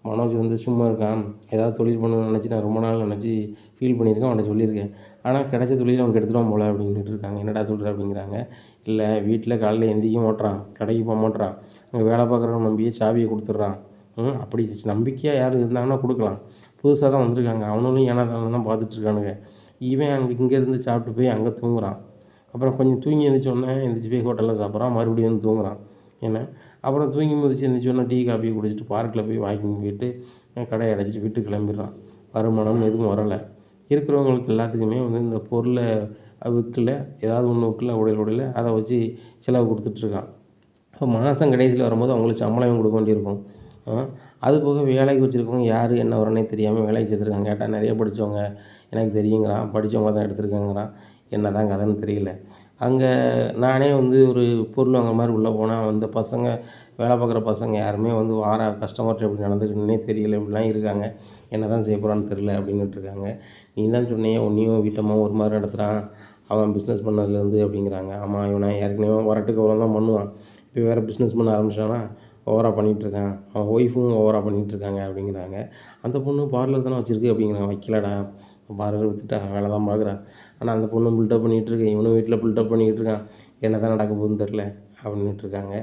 மனோஜ் வந்து சும்மா இருக்கான், ஏதாவது தொழில் பண்ணணும்னு நினச்சி நான் ரொம்ப நாள் நினச்சி ஃபீல் பண்ணியிருக்கேன், அவன்கிட்ட சொல்லியிருக்கேன், ஆனால் கிடைச்ச தொழில் அவன் கெடுத்துடுவான் போல அப்படின்ட்டு இருக்காங்க. என்னடா சொல்கிற அப்படிங்கிறாங்க. இல்லை வீட்டில் காலையில் எந்திரிக்க மாட்றான், கடைக்கு போக மாட்றான், அங்கே வேலை பார்க்குறவன் நம்பியே சாவியை கொடுத்துட்றான். அப்படி நம்பிக்கையாக யார் இருந்தாங்கன்னா கொடுக்கலாம், புதுசாக தான் வந்திருக்காங்க, அவனும் ஏன்னா தான் பார்த்துட்ருக்கானுங்க. இவன் இங்கேருந்து சாப்பிட்டு போய் அங்கே தூங்குறான், அப்புறம் கொஞ்சம் தூங்கி எழுந்திரிச்சோடனே எந்திரிச்சு போய் ஹோட்டலில் சாப்பிட்றான், மறுபடியும் வந்து தூங்குறான். ஏன்னா அப்புறம் தூங்கி முதிச்சு எந்திரிச்சோடனே டீ காஃபி குடிச்சிட்டு பார்க்கில் போய் வாக்கிங் போயிட்டு கடையை அடைச்சிட்டு வீட்டுக்கு கிளம்பிடுறான். வருமானம் எதுவும் வரலை. இருக்கிறவங்களுக்கு எல்லாத்துக்குமே வந்து இந்த பொருளை விற்கல, ஏதாவது ஒன்று விற்கல உடையில அதை வச்சு செலவு கொடுத்துட்ருக்கான். இப்போ மாதம் கடைசியில் வரும்போது அவங்களுக்கு சம்பளம் கொடுக்க வேண்டியிருக்கும். அது போக வேலைக்கு வச்சுருக்கவங்க யார் என்ன வரனே தெரியாமல் வேலைக்கு சேர்த்துருக்காங்க. கேட்டால் நிறைய படித்தவங்க எனக்கு தெரியுங்கிறான், படித்தவங்க தான் எடுத்துருக்கேங்கிறான். என்ன தான் கதைன்னு தெரியல. அங்கே நானே வந்து ஒரு பொருள் வாங்குற மாதிரி உள்ளே போனால் அந்த பசங்க வேலை பார்க்குற பசங்க யாருமே வந்து வார கஸ்டமர்கிட்ட எப்படி நடந்துக்கணுன்னே தெரியல, இப்படிலாம் இருக்காங்க, என்ன தான் செய்ய போகிறான்னு தெரில அப்படின்னுட்டுருக்காங்க. நீ தான் சொன்னியே உன்னையும் வீட்டம்மாவும் ஒரு மாதிரி நடத்துகிறான், அவன் பிஸ்னஸ் பண்ணதுலேருந்து அப்படிங்கிறாங்க. ஆமாம் இவனை ஏற்கனவே வரட்டுக்கு அவ்வளோ தான் பண்ணுவான், இப்போ வேறு பிஸ்னஸ் பண்ண ஆரம்பிச்சிட்டானா ஓவராக பண்ணிகிட்ருக்கான், அவன் ஒய்ஃபும் ஓவராக பண்ணிகிட்ருக்காங்க அப்படிங்கிறாங்க. அந்த பொண்ணு பார்லர் தானே வச்சுருக்கு அப்படிங்கிறாங்க. வைக்கலடா, பார்லர் விற்றுட்டா வேலை தான் பார்க்குறான், ஆனால் அந்த பொண்ணு பில்டப் பண்ணிகிட்ருக்கு, இவனும் வீட்டில் பில்டப் பண்ணிக்கிட்டு இருக்கான், என்ன தான் நடக்க போகுதுன்னு தெரில அப்படின்னுட்டுருக்காங்க.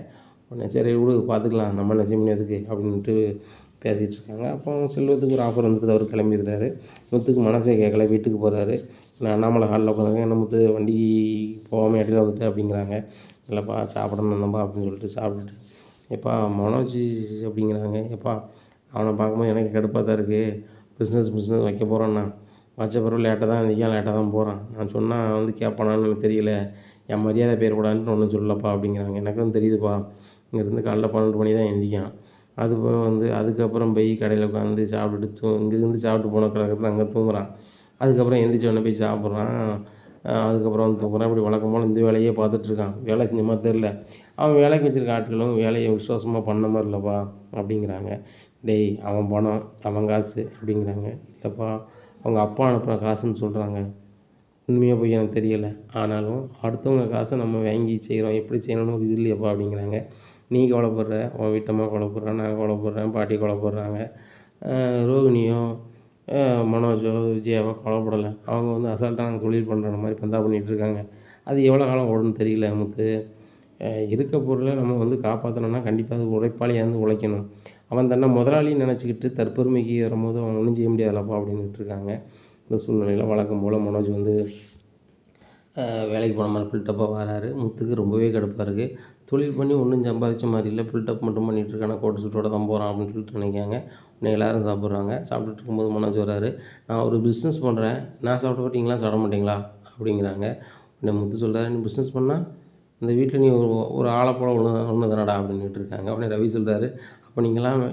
உடனே சரி விடு பார்த்துக்கலாம், நம்ம என்ன செய்ய முடியாதுக்கு அப்படின்ட்டு பேசிகிட்டு இருக்காங்க. அப்போ செல்வத்துக்கு ஒரு ஆஃபர் வந்துட்டு அவர் கிளம்பிடுறாரு. முத்துக்கு மனசே கேட்கல, வீட்டுக்கு போகிறாரு. நான் அண்ணாமலை ஹாலில் உட்காந்துருக்கேன், என்ன முத்து வண்டி போகாமல் இடையில வந்துட்டு அப்படிங்கிறாங்க. இல்லைப்பா சாப்பிடணும் வந்தேன்ப்பா அப்படின்னு சொல்லிட்டு சாப்பிட்டுட்டு, எப்பா மனோஜ் அப்படிங்கிறாங்க. எப்பா அவனை பார்க்கும்போது எனக்கு கடுப்பாக தான் இருக்குது, பிஸ்னஸ் வைக்க போகிறான்னா வச்ச பிறகு லேட்டாக தான் எந்திரிக்கான், லேட்டாக தான் போகிறான், நான் சொன்னால் வந்து கேட்பானான்னு எனக்கு தெரியல, என் மரியாதை போயிடக்கூடாதுன்ட்டு ஒன்றும் சொல்லலப்பா அப்படிங்கிறாங்க. எனக்கும் தெரியுதுப்பா, இங்கேருந்து காலைல 12 மணி தான் எந்திரிக்கான், அதுபோக வந்து அதுக்கப்புறம் போய் கடையில் உட்காந்து சாப்பிட்டுட்டு இங்கேருந்து சாப்பிட்டு போன கழகத்தில் அங்கே தூங்குறான், அதுக்கப்புறம் எந்திரிச்ச உடனே போய் சாப்பிட்றான், அதுக்கப்புறம் வந்து தூங்குறான். இப்படி வழக்கம் போல் இந்த வேலையே பார்த்துட்ருக்கான். வேலை செஞ்ச மாதிரி தெரில, அவன் வேலைக்கு வச்சுருக்க ஆட்களும் வேலையை விசுவாசமாக பண்ண மாதிரி இல்லைப்பா அப்படிங்கிறாங்க. டேய் அவன் பணம் அவன் காசு அப்படிங்கிறாங்க. இல்லைப்பா அவங்க அப்பா அனுப்புன காசுன்னு சொல்கிறாங்க, உண்மையாக போய் எனக்கு தெரியலை, ஆனாலும் அடுத்தவங்க காசை நம்ம வாங்கி செய்கிறோம், எப்படி செய்யணும்னு ஒரு இது இல்லையாப்பா அப்படிங்கிறாங்க. நீ கவலைப்படுற, உன் வீட்டம்மா கவலைப்படுறேன், நான் கவலைப்படுறேன், பாட்டி கவலைப்படுறாங்க, ரோகிணியோ மனோஜோ விஜயாவோ கவலைப்படலை, அவங்க வந்து அசால்ட்டாக நாங்கள் தொழில் பண்ணுற மாதிரி பந்தா பண்ணிகிட்ருக்காங்க. அது எவ்வளோ காலம் ஓடுன்னு தெரியல முத்து, இருக்க பொருள நம்ம வந்து காப்பாத்தணும்னா கண்டிப்பா அது உழைப்பாளியா இருந்து உழைக்கணும். அவன் தன்னை முதலாளின்னு நெனச்சுக்கிட்டு தற்பெருமைக்கு வரும்போது அவன் ஒண்ணும் செய்ய முடியாதுல்லப்பா அப்படின்னுட்டு இருக்காங்க. இந்த சூழ்நிலையில வழக்கம் போல மனோஜ் வந்து வேலைக்கு போன மாரி பில்டப்பாக வராரு. முத்துக்கு ரொம்பவே கடுப்பா இருக்கு. தொழில் பண்ணி ஒன்றும் சம்பாதிச்ச மாதிரி இல்லை, பில்டப் மட்டும் பண்ணிகிட்டு இருக்கானா, கோட்டு சூட்டோட தான் போகிறான் அப்படின்னு சொல்லிட்டு நினைக்காங்க. உடனே எல்லோரும் சாப்பிட்றாங்க. சாப்பிட்டுட்டு இருக்கும்போது மனோஜ் வராரு. நான் ஒரு பிஸ்னஸ் பண்ணுறேன், நான் சாப்பிட்டு நீங்களாம் சாப்பிட மாட்டீங்களா அப்படிங்கிறாங்க. உடனே முத்து சொல்கிறாரு, நீ பிஸ்னஸ் பண்ணால் இந்த வீட்டில் நீ ஒரு ஆளை போல ஒன்று தானடா அப்படின்ட்டு இருக்காங்க. உடனே ரவி சொல்கிறாரு, அப்போ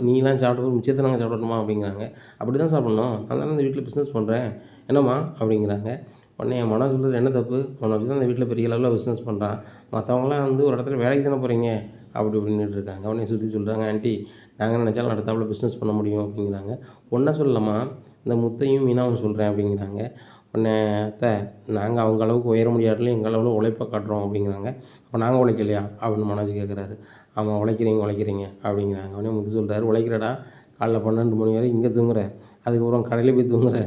நீலாம் சாப்பிட்டு மிச்சத்தை நாங்கள் சாப்பிடணுமா அப்படிங்கிறாங்க. அப்படி தான் சாப்பிட்ணும், அதனால இந்த வீட்டில் பிஸ்னஸ் பண்ணுறேன் என்னம்மா அப்படிங்கிறாங்க. உடனே என் மனோஜ் சொல்கிறது என்ன தப்பு, மனோஜ் தான் இந்த வீட்டில் பெரிய அளவில் பிஸ்னஸ் பண்ணுறான், மற்றவங்களாம் வந்து ஒரு இடத்துல வேலைக்கு தானே போகிறீங்க அப்படி இப்படின்னுட்டு இருக்காங்க. உடனே சுற்றி சொல்கிறாங்க, ஆண்டி நாங்கள் நினச்சாலும் அடுத்தாப்புல பிஸ்னஸ் பண்ண முடியும் அப்படிங்கிறாங்க. ஒன்றா சொல்லலாமா, இந்த முத்தையும் மீனாவும் சொல்கிறேன் அப்படிங்கிறாங்க. உடனே அத்தை நாங்கள் அவங்க அளவுக்கு உயர முடியாட்டிலும் எங்கள் அளவில் உழைப்பை காட்டுறோம் அப்படிங்கிறாங்க. அப்போ நாங்கள் உழைக்கலையா அப்படின்னு மனோஜ் கேட்குறாரு. ஆமாம் உழைக்கிறீங்க அப்படிங்கிறாங்க. உடனே முத்து சொல்கிறாரு, உழைக்கிறடா காலைல 12 மணி வரை இங்கே தூங்குற, அதுக்கப்புறம் கடையில் போய் தூங்குற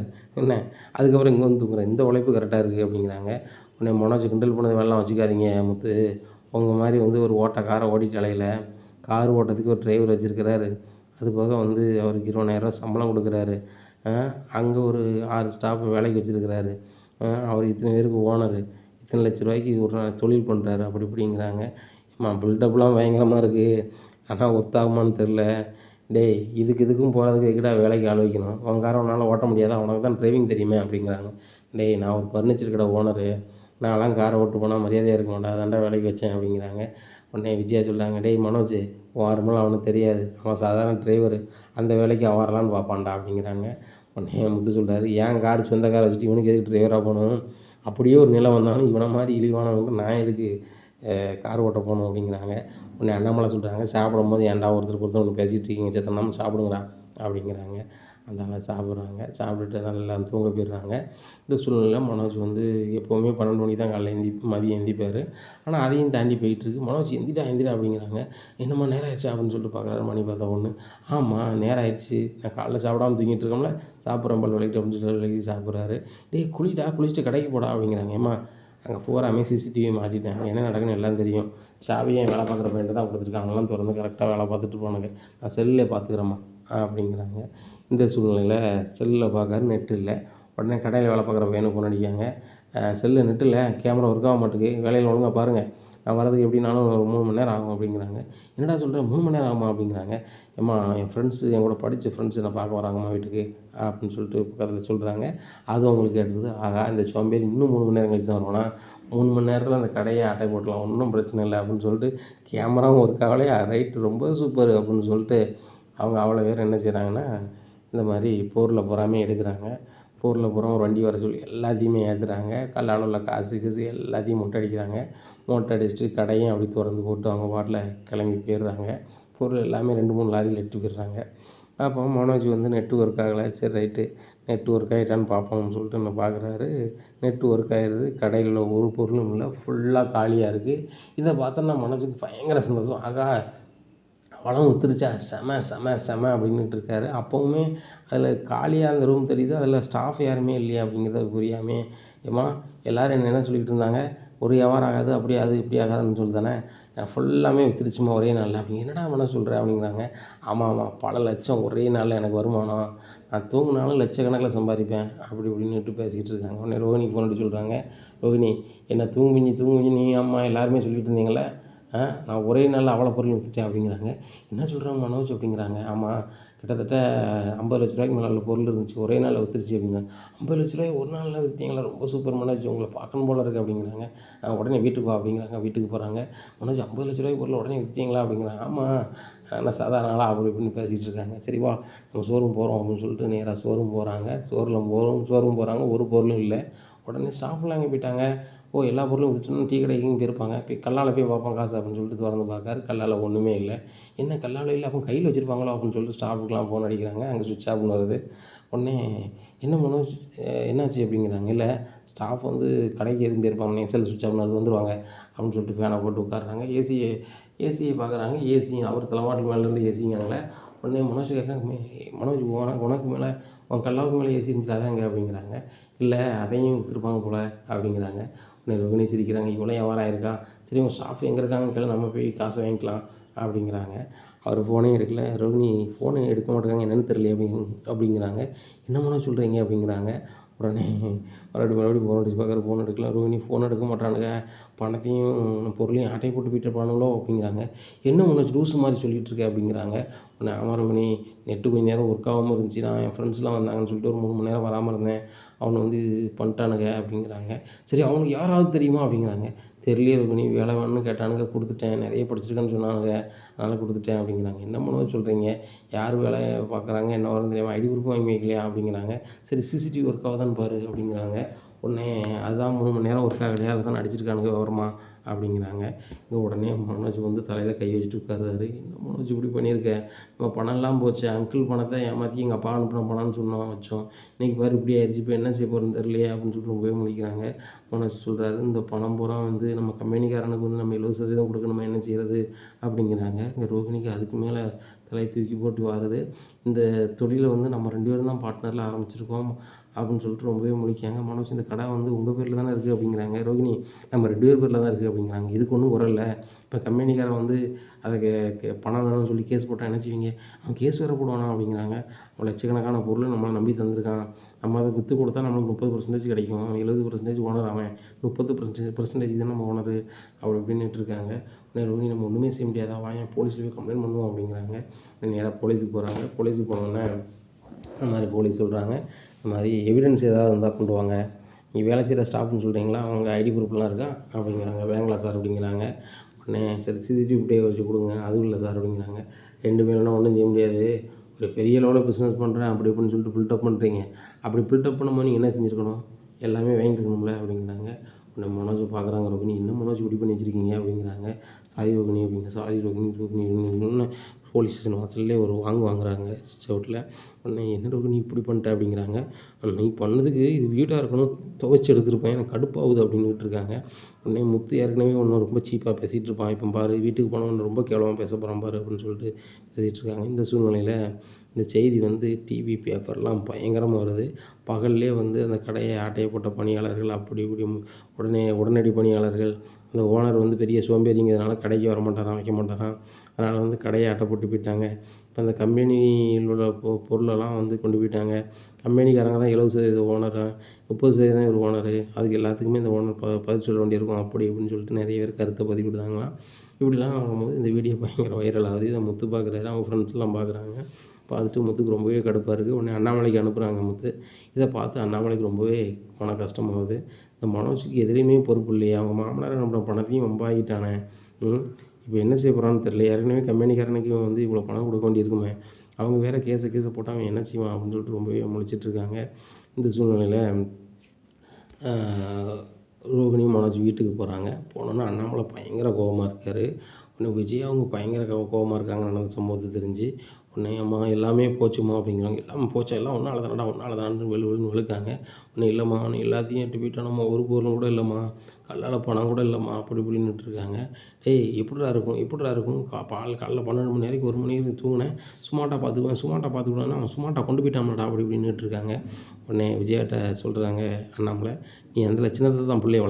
என்ன, அதுக்கப்புறம் இங்கே வந்து தூங்குற, இந்த உழைப்பு கரெக்டாக இருக்குது அப்படிங்கிறாங்க. உடனே மனோஜ் கிண்டல் பண்ணது வேலைலாம் வச்சுக்காதீங்க முத்து, உங்கள் மாதிரி வந்து ஒரு காரை ஓட்டிட்டு அலையில, கார் ஓட்டுறதுக்கு ஒரு டிரைவர் வச்சுருக்கிறாரு, அது போக வந்து அவருக்கு 20,000 சம்பளம் கொடுக்குறாரு, அங்கே ஒரு 6 ஸ்டாஃப் வேலைக்கு வச்சுருக்கிறாரு, அவர் இத்தனை பேருக்கு ஓனரு, இத்தனை லட்ச ரூபாய்க்கு ஒரு நாள் தொழில் பண்ணுறாரு அப்படி இப்படிங்கிறாங்க. அம்மா பில்டப்லாம் பயங்கரமாக இருக்குது, ஆனால் ஒர்த்தாகுமான்னு தெரில, டேய் இதுக்கும் போகிறதுக்கு எதுக்குடா வேலைக்கு ஆள் வைக்கணும், உன் காரை உன்னால் ஓட்ட முடியாதா, உனக்கு தான் டிரைவிங் தெரியுமே அப்படிங்கிறாங்க. டேய் நான் ஒரு ஃபர்னிச்சர் கடை ஓனரு, நான்லாம் காரை ஓட்டு போனால் மரியாதையாக இருக்க மாட்டேன், அதான்டா வேலைக்கு வச்சேன் அப்படிங்கிறாங்க. உடனே விஜயா சொல்கிறாங்க, டேய் மனோஜ் உன் அருமெல்லாம் அவனுக்கு தெரியாது, அவன் சாதாரண டிரைவரு, அந்த வேலைக்கு அவன் வரலான்னு பார்ப்பான்டா அப்படிங்கிறாங்க. உடனே முத்து சொல்கிறாரு, ஏன் கார் சொந்த காரை வச்சுட்டு இவனுக்கு எதுக்கு டிரைவராக போகணும், அப்படியே ஒரு நிலை வந்தாலும் இவனை மாதிரி இழிவானவனுக்கு நான் எதுக்கு கார் ஓட்ட போகணும் அப்படிங்கிறாங்க. உடனே அண்ணாமலை சொல்கிறாங்க, சாப்பிடும்போது ஏன்டா ஒருத்தருக்கு ஒன்று பேசிகிட்டு இருக்கீங்க, செத்தனாமல் சாப்பிடுங்கடா அப்படிங்கிறாங்க. அந்த ஆள் சாப்பிட்றாங்க. சாப்பிட்டுட்டு நல்லா தூங்க போயிடுறாங்க. இந்த சூழ்நிலையில் மனோஜ் வந்து எப்போவுமே 12 மணிக்கு தான் காலைல மதியம் எந்திரிப்பார். ஆனால் அதையும் தாண்டி போயிட்டுருக்கு. மனோஜ் எந்திரா அப்படிங்கிறாங்க. என்னம்மா நேரம் ஆயிடுச்சா அப்படின்னு சொல்லிட்டு பார்க்குறாரு. மணி பார்த்தா 1. ஆமாம் நேரம் ஆயிடுச்சு, நான் காலைல சாப்பிடாம தூங்கிட்டு இருக்கோம்ல, சாப்பிட்றேன் பல் விளக்கிட்டு அப்படின்னு சொல்லிட்டு விளக்கி சாப்பிட்றாரு. டேய் குளிச்சுட்டு கடைக்கு போடா அப்படிங்கிறாங்க. ஏம்மா அங்கே பூராமே சிசிடிவி மாட்டிட்டேன், என்ன நடக்குன்னு எல்லாம் தெரியும், சாவியை என் வேலை பார்க்குற பையன்ட்டு தான் கொடுத்துருக்காங்க, அவங்களாம் திறந்து கரெக்டாக வேலை பார்த்துட்டு போனாங்க, நான் செல்லில் பார்த்துக்கிறேம்மா அப்படிங்கிறாங்க. இந்த சூழ்நிலையில் செல்லில் பார்க்காரு, நெட் இல்லை. உடனே கடையில் வேலை பார்க்குற பையனுக்கு ஃபோன் அடிக்காங்க. செல்லு நெட் இல்லை, கேமரா ஒர்க் ஆக மாட்டேங்குது, வேலையில் ஒழுங்காக பாருங்கள், நான் வரதுக்கு எப்படினாலும் ஒரு 3 மணி நேரம் ஆகும் அப்படிங்கிறாங்க. என்னடா சொல்கிறேன் 3 மணி நேரம் ஆகுமா அப்படிங்கிறாங்க. ஏம்மா என் ஃப்ரெண்ட்ஸு என் கூட படித்த ஃப்ரெண்ட்ஸு என்னை பார்க்க வராங்கம்மா வீட்டுக்கு அப்படின்னு சொல்லிட்டு பக்கத்தில் சொல்கிறாங்க. அதுவும் அவங்களுக்கு கேட்டுருது. ஆகா இந்த சோம்பேறி இன்னும் 3 மணி நேரம் கழிச்சு தான் வருவானா, 3 மணி நேரத்தில் அந்த கடையை அட்டை போட்டலாம், ஒன்றும் பிரச்சனை இல்லை அப்படின்னு சொல்லிட்டு, கேமராவும் ஒர்க் ஆகலையா, ரைட்டு ரொம்ப சூப்பர் அப்படின்னு சொல்லிட்டு அவங்க அவ்வளோ பேர் என்ன செய்கிறாங்கன்னா, இந்த மாதிரி போரில் பொறாமையை எடுக்கிறாங்க. போரில் பூரா ஒரு வண்டி வர சொல்லி எல்லாத்தையுமே ஏற்றுறாங்க. கல்லால் உள்ள காசு கீசு எல்லாத்தையும் மொட்டை அடிக்கிறாங்க. மொட்டை அடிச்சுட்டு கடையும் அப்படி திறந்து போட்டு அவங்க பாட்டில் கிளம்பி போயிடுறாங்க. பொருள் எல்லாமே 2, 3 லாரியில் எடுத்துட்டு போயிடுறாங்க. அப்போ மனோஜ் வந்து நெட்டு ஒர்க் ஆகலை, சரி ரைட்டு நெட்டு ஒர்க் ஆகிட்டான்னு பார்ப்போம்னு சொல்லிட்டு நம்ம பார்க்குறாரு. நெட்டு ஒர்க் ஆகிடுது. கடையில் உள்ள ஒரு பொருளும் இல்லை, ஃபுல்லாக காலியாக இருக்குது. இதை பார்த்தோன்னா மனோஜுக்கு பயங்கர சந்தோஷம். ஆகா படம் வித்துருச்சா, செம அப்படின்னுட்டு இருக்காரு. அப்போவுமே அதில் காலியாக அந்த ரூம் தெரியுது, அதில் ஸ்டாஃப் யாருமே இல்லையா அப்படிங்கிறத புரியாமல், ஏம்மா எல்லோரும் என்ன சொல்லிக்கிட்டு இருந்தாங்க, ஒரு வியாபாரம் ஆகாது, அப்படி ஆகாது இப்படி ஆகாதுன்னு சொல்லி தானே, நான் ஃபுல்லாமே வித்துருச்சுமா ஒரே நாளில் அப்படிங்க. என்னடா பண்ண சொல்கிற அப்படிங்கிறாங்க. ஆமாம் பல லட்சம் ஒரே நாளில் எனக்கு வருமானம், நான் தூங்கினாலும் லட்சக்கணக்கில் சம்பாதிப்பேன் அப்படி இப்படின்னுட்டு பேசிக்கிட்டு இருக்காங்க. உடனே ரோஹினிக்கு ஃபோன் அடிச்சு சொல்கிறாங்க, ரோஹினி என்ன தூங்குமிஞ்சி நீ அம்மா எல்லாருமே சொல்லிகிட்டு இருந்தீங்களே, நான் ஒரே நாளில் அவ்வளோ பொருள் விற்றுட்டேன் அப்படிங்கிறாங்க. என்ன சொல்கிறாங்க மனோஜ் அப்படிங்கிறாங்க. ஆமாம் கிட்டத்தட்ட 50 லட்ச ரூபாய்க்கு மேலே பொருள் இருந்துச்சு, ஒரே நாளில் விற்றுருச்சு அப்படிங்கிறாங்க. 50 லட்ச ரூபாய் ஒரு நாளில் விற்றுட்டீங்களா, ரொம்ப சூப்பர் மனோஜ், உங்களை பார்க்கணும் போல இருக்குது அப்படிங்கிறாங்க. உடனே வீட்டுக்கு வா அப்படிங்கிறாங்க. வீட்டுக்கு போகிறாங்க. மனோஜ் 50 லட்ச ரூபாய்க்கு பொருள் உடனே விற்றுட்டீங்களா அப்படிங்கிறாங்க. ஆமாம் நான் சாதாரண ஆளாக அப்படி இப்படின்னு பேசிகிட்டு இருக்காங்க. சரி வா நம்ம ஷோரூம் போகிறோம் அப்படின்னு சொல்லிட்டு நேராக ஷோரூம் போகிறாங்க. ஷோரூம் போகிறாங்க, ஒரு பொருளும் இல்லை. உடனே ஸ்டாஃப்லாம் எங்கே போயிட்டாங்க, எல்லா பொருளும் விற்றுட்டோம்னா டீ கடைக்கு போயிருப்பாங்க, போய் கல்லால் போய் பார்ப்போம் காசு அப்படின்னு சொல்லிட்டு திறந்து பார்க்காரு. கல்லால் ஒன்றுமே இல்லை. என்ன கல்லால் இல்லை, அப்போ கையில் வச்சுருப்பாங்களோ அப்படின்னு சொல்லிட்டு ஸ்டாஃபுக்கெலாம் ஃபோன் அடிக்கிறாங்க. அங்கே சுவிட்ச் ஆஃப்னு வருது. உடனே என்ன மனோஜ் என்னாச்சு அப்படிங்கிறாங்க. இல்லை ஸ்டாஃப் வந்து கடைக்கு எதுவும் போயிருப்பாங்க, எஸ்எல் சுவிட்ச் ஆஃப்னு வருது வந்துடுவாங்க அப்படின்னு சொல்லிட்டு ஃபேனை போட்டு உட்காடுறாங்க. ஏசியை பார்க்குறாங்க. ஏசியும் அவர் தலைமாட்டுக்கு மேலேருந்து ஏசிங்காங்களே. உடனே மனோஜ் கேட்குறாங்க, மனோஜ் உனக்கு மேலே உன் கல்லாவுக்கு மேலே ஏசி இருந்துச்சு அதாங்க அப்படிங்கிறாங்க. இல்லை அதையும் விற்றுருப்பாங்க போல் அப்படிங்கிறாங்க. உடனே ரோகிணி சிரிக்கிறாங்க, இவ்வளோ வியாபாரம் ஆயிருக்கான், சரி உங்கள் ஸ்டாஃப் எங்கே இருக்காங்கன்னு கேளு, நம்ம போய் காசை வாங்கிக்கலாம் அப்படிங்கிறாங்க. அவர் ஃபோனே எடுக்கல. ரோகிணி ஃபோனு எடுக்க மாட்டேங்கிறாங்க, என்னென்னு தெரியலையே அப்படிங்கிறாங்க. என்ன மனோஜ் சொல்கிறீங்க அப்படிங்கிறாங்க. உடனே மறுபடியும் ஃபோன் அடிச்சு பார்க்குறாரு, ஃபோன் எடுக்கல. ரோகிணி ஃபோன் எடுக்க மாட்டானுங்க, பணத்தையும் பொருளையும் ஆட்டையை போட்டு போயிட்டு இருப்பானுங்களோ அப்படிங்கிறாங்க. என்ன மனோஜ் லூசு மாதிரி சொல்லிகிட்டு இருக்க அப்படிங்கிறாங்க. உடனே ஆமா ரோகிணி, நெட்டு கொஞ்சம் நேரம் ஒர்க் ஆகாமல் இருந்துச்சு, நான் என் ஃப்ரெண்ட்ஸ்லாம் வந்தாங்கன்னு சொல்லிட்டு ஒரு 3 மணி நேரம் வராமல் இருந்தேன், அவனை வந்து பண்ணிட்டானுங்க அப்படிங்கிறாங்க. சரி அவனுக்கு யாராவது தெரியுமா அப்படிங்கிறாங்க. தெரியலையே ரோகிணி, வேலை வேணும்னு கேட்டானுங்க, கொடுத்துட்டேன், நிறைய படிச்சிருக்கேன்னு சொன்னானுங்க, அதனால் கொடுத்துட்டேன் அப்படிங்கிறாங்க. என்ன மனோஜ் சொல்கிறீங்க, யார் வேலை பார்க்குறாங்க, என்ன வரும்னு தெரியாமல் ஐடி ப்ரூஃப் வாங்கி வைக்கலையா அப்படிங்கிறாங்க. சரி சிசிடிவி ஒர்க் ஆகுதான்னு பாரு அப்படிங்கிறாங்க. உடனே அதுதான் 3 மணி நேரம் ஒர்க் ஆகலையா, அதை தான் அடிச்சிருக்கானுங்க விவரமா அப்படிங்கிறாங்க. இங்கே உடனே மனோஜ் வந்து தலையில் கை வச்சுட்டு உட்காருறாரு. என்ன மனோஜ் இப்படி பண்ணியிருக்க, நம்ம பணம்லாம் போச்சு, அங்கிள் பணத்தை ஏமாற்றி எங்கள் அப்பா அனுப்பின பணம்னு சொன்னோம் வச்சோம், இன்றைக்கி பாரு இப்படி ஆயிடுச்சு, இப்போ என்ன செய்ய போகிறோன்னு தெரியலையே அப்படின்னு சொல்லிட்டு ரொம்பவே முழிக்கிறாங்க. மனோஜ் சொல்கிறாரு, இந்த பணம் பூரா வந்து நம்ம கம்பெனிக்காரனுக்கு வந்து நம்ம 70% கொடுக்கணுமா, என்ன செய்கிறது அப்படிங்கிறாங்க. இங்கே ரோகிணிக்கு அதுக்கு மேலே தலை தூக்கி போட்டு வாருது. இந்த தொழிலை வந்து நம்ம 2 பேரும் தான் பார்ட்னரில் ஆரம்பிச்சிருக்கோம் அப்படின்னு சொல்லிட்டு ரொம்பவே முழிக்காங்க. மனோஜ் இந்த கடை வந்து உங்கள் பேரில் தானே இருக்குது அப்படிங்கிறாங்க. ரோகிணி நம்ம 2 பேர் பேரில் தான் இருக்குது அப்படிங்கிறாங்க. இதுக்கு ஒன்றும் குறை இல்லை, இப்போ கம்பெனிக்காரன் வந்து அதை பணம் வேணும்னு சொல்லி கேஸ் போட்டால் என்ன செய்வீங்க, அவன் கேஸ் வேறு போடுவானா அப்படிங்கிறாங்க. அவன் லட்சக்கணக்கான பொருள் நம்மளை நம்பி தந்திருக்கான், நம்ம அதை விற்று கொடுத்தா நம்மளுக்கு 30% கிடைக்கும், 70% ஓனர் அவன், 30% தான் நம்ம ஓனரு அப்படி இப்படின்னுட்டு இருக்காங்க. உடனே ரோகிணி நம்ம ஒன்றுமே செய்ய முடியாதா, வாங்க போலீஸில் போய் கம்ப்ளைண்ட் பண்ணுவோம் அப்படிங்கிறாங்க. நேராக போலீஸுக்கு போகிறாங்க. போலீஸுக்கு போனோன்னே இந்த மாதிரி போலீஸ் சொல்கிறாங்க, இந்த மாதிரி எவிடன்ஸ் ஏதாவது இருந்தால் கொண்டு வாங்க, நீங்கள் வேலை செய்கிற ஸ்டாஃப்னு சொல்கிறீங்களா, அவங்க ஐடி ப்ரூஃப்லாம் இருக்கா அப்படிங்கிறாங்க. வேங்களா சார் அப்படிங்கிறாங்க. உடனே சரி சிசிடிவி ஃபுட்டேஜ் வச்சு கொடுங்க, அதுவும் இல்லை சார் அப்படிங்கிறாங்க. 2 இல்லைனா ஒன்றும் செய்ய முடியாது, ஒரு பெரிய லெவலில் பிஸ்னஸ் பண்ணுறேன் அப்படி இப்படின்னு சொல்லிட்டு பில்டப் பண்ணுறீங்க, அப்படி பில்டப் பண்ணும்போது நீங்கள் என்ன செஞ்சுருக்கணும், எல்லாமே வாங்கிருக்கணும்ல அப்படிங்கிறாங்க. உடனே மனோஜ் பார்க்குறாங்க, ரோகிணி என்ன மனோஜ் இப்படி பண்ணி வச்சுருக்கீங்க அப்படிங்கிறாங்க. சாரி ரோகிணி அப்படிங்க, சாரி ரோகிணி போலீஸ் ஸ்டேஷன் வாசல்லே ஒரு வாங்குறாங்க ஸ்விட்ச் அவுட்டில். உடனே என்ன ரோகிணி இப்படி பண்ணிட்ட அப்படிங்கிறாங்க. நீ பண்ணதுக்கு இது வீடாக இருக்கணும், துவைச்சி எடுத்துருப்பேன், எனக்கு கடுப்பாகுது அப்படின்னுட்டு இருக்காங்க. உடனே முத்து ஏற்கனவே ஒன்று ரொம்ப சீப்பாக பேசிகிட்டு இருப்பான், இப்போ பாரு வீட்டுக்கு போனவன் ரொம்ப கேவலமாக பேச போகிறான் பாரு அப்படின்னு சொல்லிட்டு பேசிகிட்டு இருக்காங்க. இந்த சூழ்நிலையில் இந்த செய்தி வந்து டிவி பேப்பர்லாம் பயங்கரமாக வருது. பகல்லே வந்து அந்த கடையை ஆட்டையை போட்ட பணியாளர்கள் அப்படி இப்படி உடனடி பணியாளர்கள், அந்த ஓனர் வந்து பெரிய சோம்பேறிங்கிறதுனால கடைக்கு வர மாட்டாராம், வைக்க மாட்டாராம், அதனால் வந்து கடையை ஆட்டை போட்டு போயிட்டாங்க. இப்போ அந்த கம்பெனியில் உள்ள பொருளெல்லாம் வந்து கொண்டு போயிட்டாங்க. கம்பெனிக்காரங்க தான் 70% ஓனரு, 30% இவர் ஓனரு, அதுக்கு எல்லாத்துக்குமே இந்த ஓனர் பதில் சொல்ல வேண்டியிருக்கும் அப்படி இப்படின்னு சொல்லிட்டு நிறைய பேர் கருத்தை பதிவிடுதாங்களாம். இப்படிலாம் ஆகும்போது இந்த வீடியோ பயங்கர வைரல் ஆகுது. இதை முத்து பார்க்குறாரு, அவங்க ஃப்ரெண்ட்ஸ்லாம் பார்க்குறாங்க. பார்த்துட்டு முத்துக்கு ரொம்பவே கடுப்பாக இருக்குது. உடனே அண்ணாமலைக்கு அனுப்புகிறாங்க முத்து. இதை பார்த்து அண்ணாமலைக்கு ரொம்பவே மன கஷ்டமாகுது. இந்த மனோஜுக்கு எதுலேயுமே பொறுப்பு இல்லையே, அவங்க மாமனார் நம்மளோட பணத்தையும் வம்பாகிட்டானே, இப்போ என்ன செய்ய போகிறான்னு தெரியல. ஏற்கனவே கம்பெனிக்காரனுக்கு வந்து இவ்வளோ பணம் கொடுக்க வேண்டியிருக்குமே, அவங்க வேறு கேஸை போட்டால் அவன் என்ன செய்வான் அப்படின்னு சொல்லிட்டு ரொம்பவே முழிச்சிட்ருக்காங்க. இந்த சூழ்நிலையில் ரோகிணியும் மனோஜ் வீட்டுக்கு போகிறாங்க. போனோன்னே அண்ணாமலை பயங்கர கோபமாக இருக்கார். உடனே விஜய் அவங்க பயங்கர கோபமாக இருக்காங்க நடந்த சம்பவத்தை தெரிஞ்சு. உடனே அம்மா எல்லாமே போச்சுமா அப்படிங்கிறாங்க. எல்லாமே போச்சா, எல்லாம் உன்னால் தானடா உன்னால் தானு வெளுன்னு வெளுக்காங்க. ஒன்றும் இல்லைம்மா, நீ எல்லாத்தையும் எட்டு போயிட்டானம்மா, ஒரு பொருளும் கூட இல்லைம்மா, கல்லால் பணம் கூட இல்லைம்மா அப்படி இப்படின்னுட்டு இருக்காங்க. டேய் எப்படிடா இருக்கும் காலைல 12 மணி வரைக்கும் 1 மணி வரைக்கும் தூங்கினேன், சும்மாட்டா பார்த்துக்குவேன்னா அவன் சும்மாட்டா கொண்டு போயிட்டான்டா அப்படி இப்படின்னுட்டு இருக்காங்க. உடனே விஜயாட்ட சொல்கிறாங்க அண்ணாமலை, நீ அந்த லட்சணத்தை தான் பிள்ளைய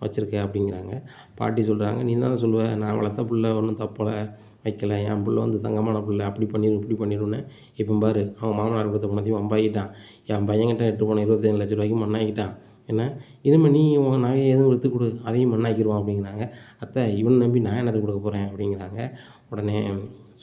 வச்சுருக்க அப்படிங்கிறாங்க. பாட்டி சொல்கிறாங்க, நீ தானே சொல்லுவ, நான் வளர்த்த பிள்ளை ஒன்றும் தப்பலை வைக்கலை, என் பிள்ளை வந்து தங்கமான பிள்ளை, அப்படி பண்ணிடும் இப்படி பண்ணிடும்னு. இப்போ பாரு அவன் மாமனார் கொடுத்த பணத்தையும் வம்பாகிட்டான், என் பையன்கிட்ட 8 பணம் 25 லட்ச ரூபாய்க்கு மண்ணாக்கிட்டான், என்ன இனிமேல் நீ உன் நகையை எதுவும் எடுத்து கொடு, அதையும் மண்ணாக்கிடுவான் அப்படிங்கிறாங்க. அத்தை இவனை நம்பி நான் என்னத்தை கொடுக்க போகிறேன் அப்படிங்கிறாங்க. உடனே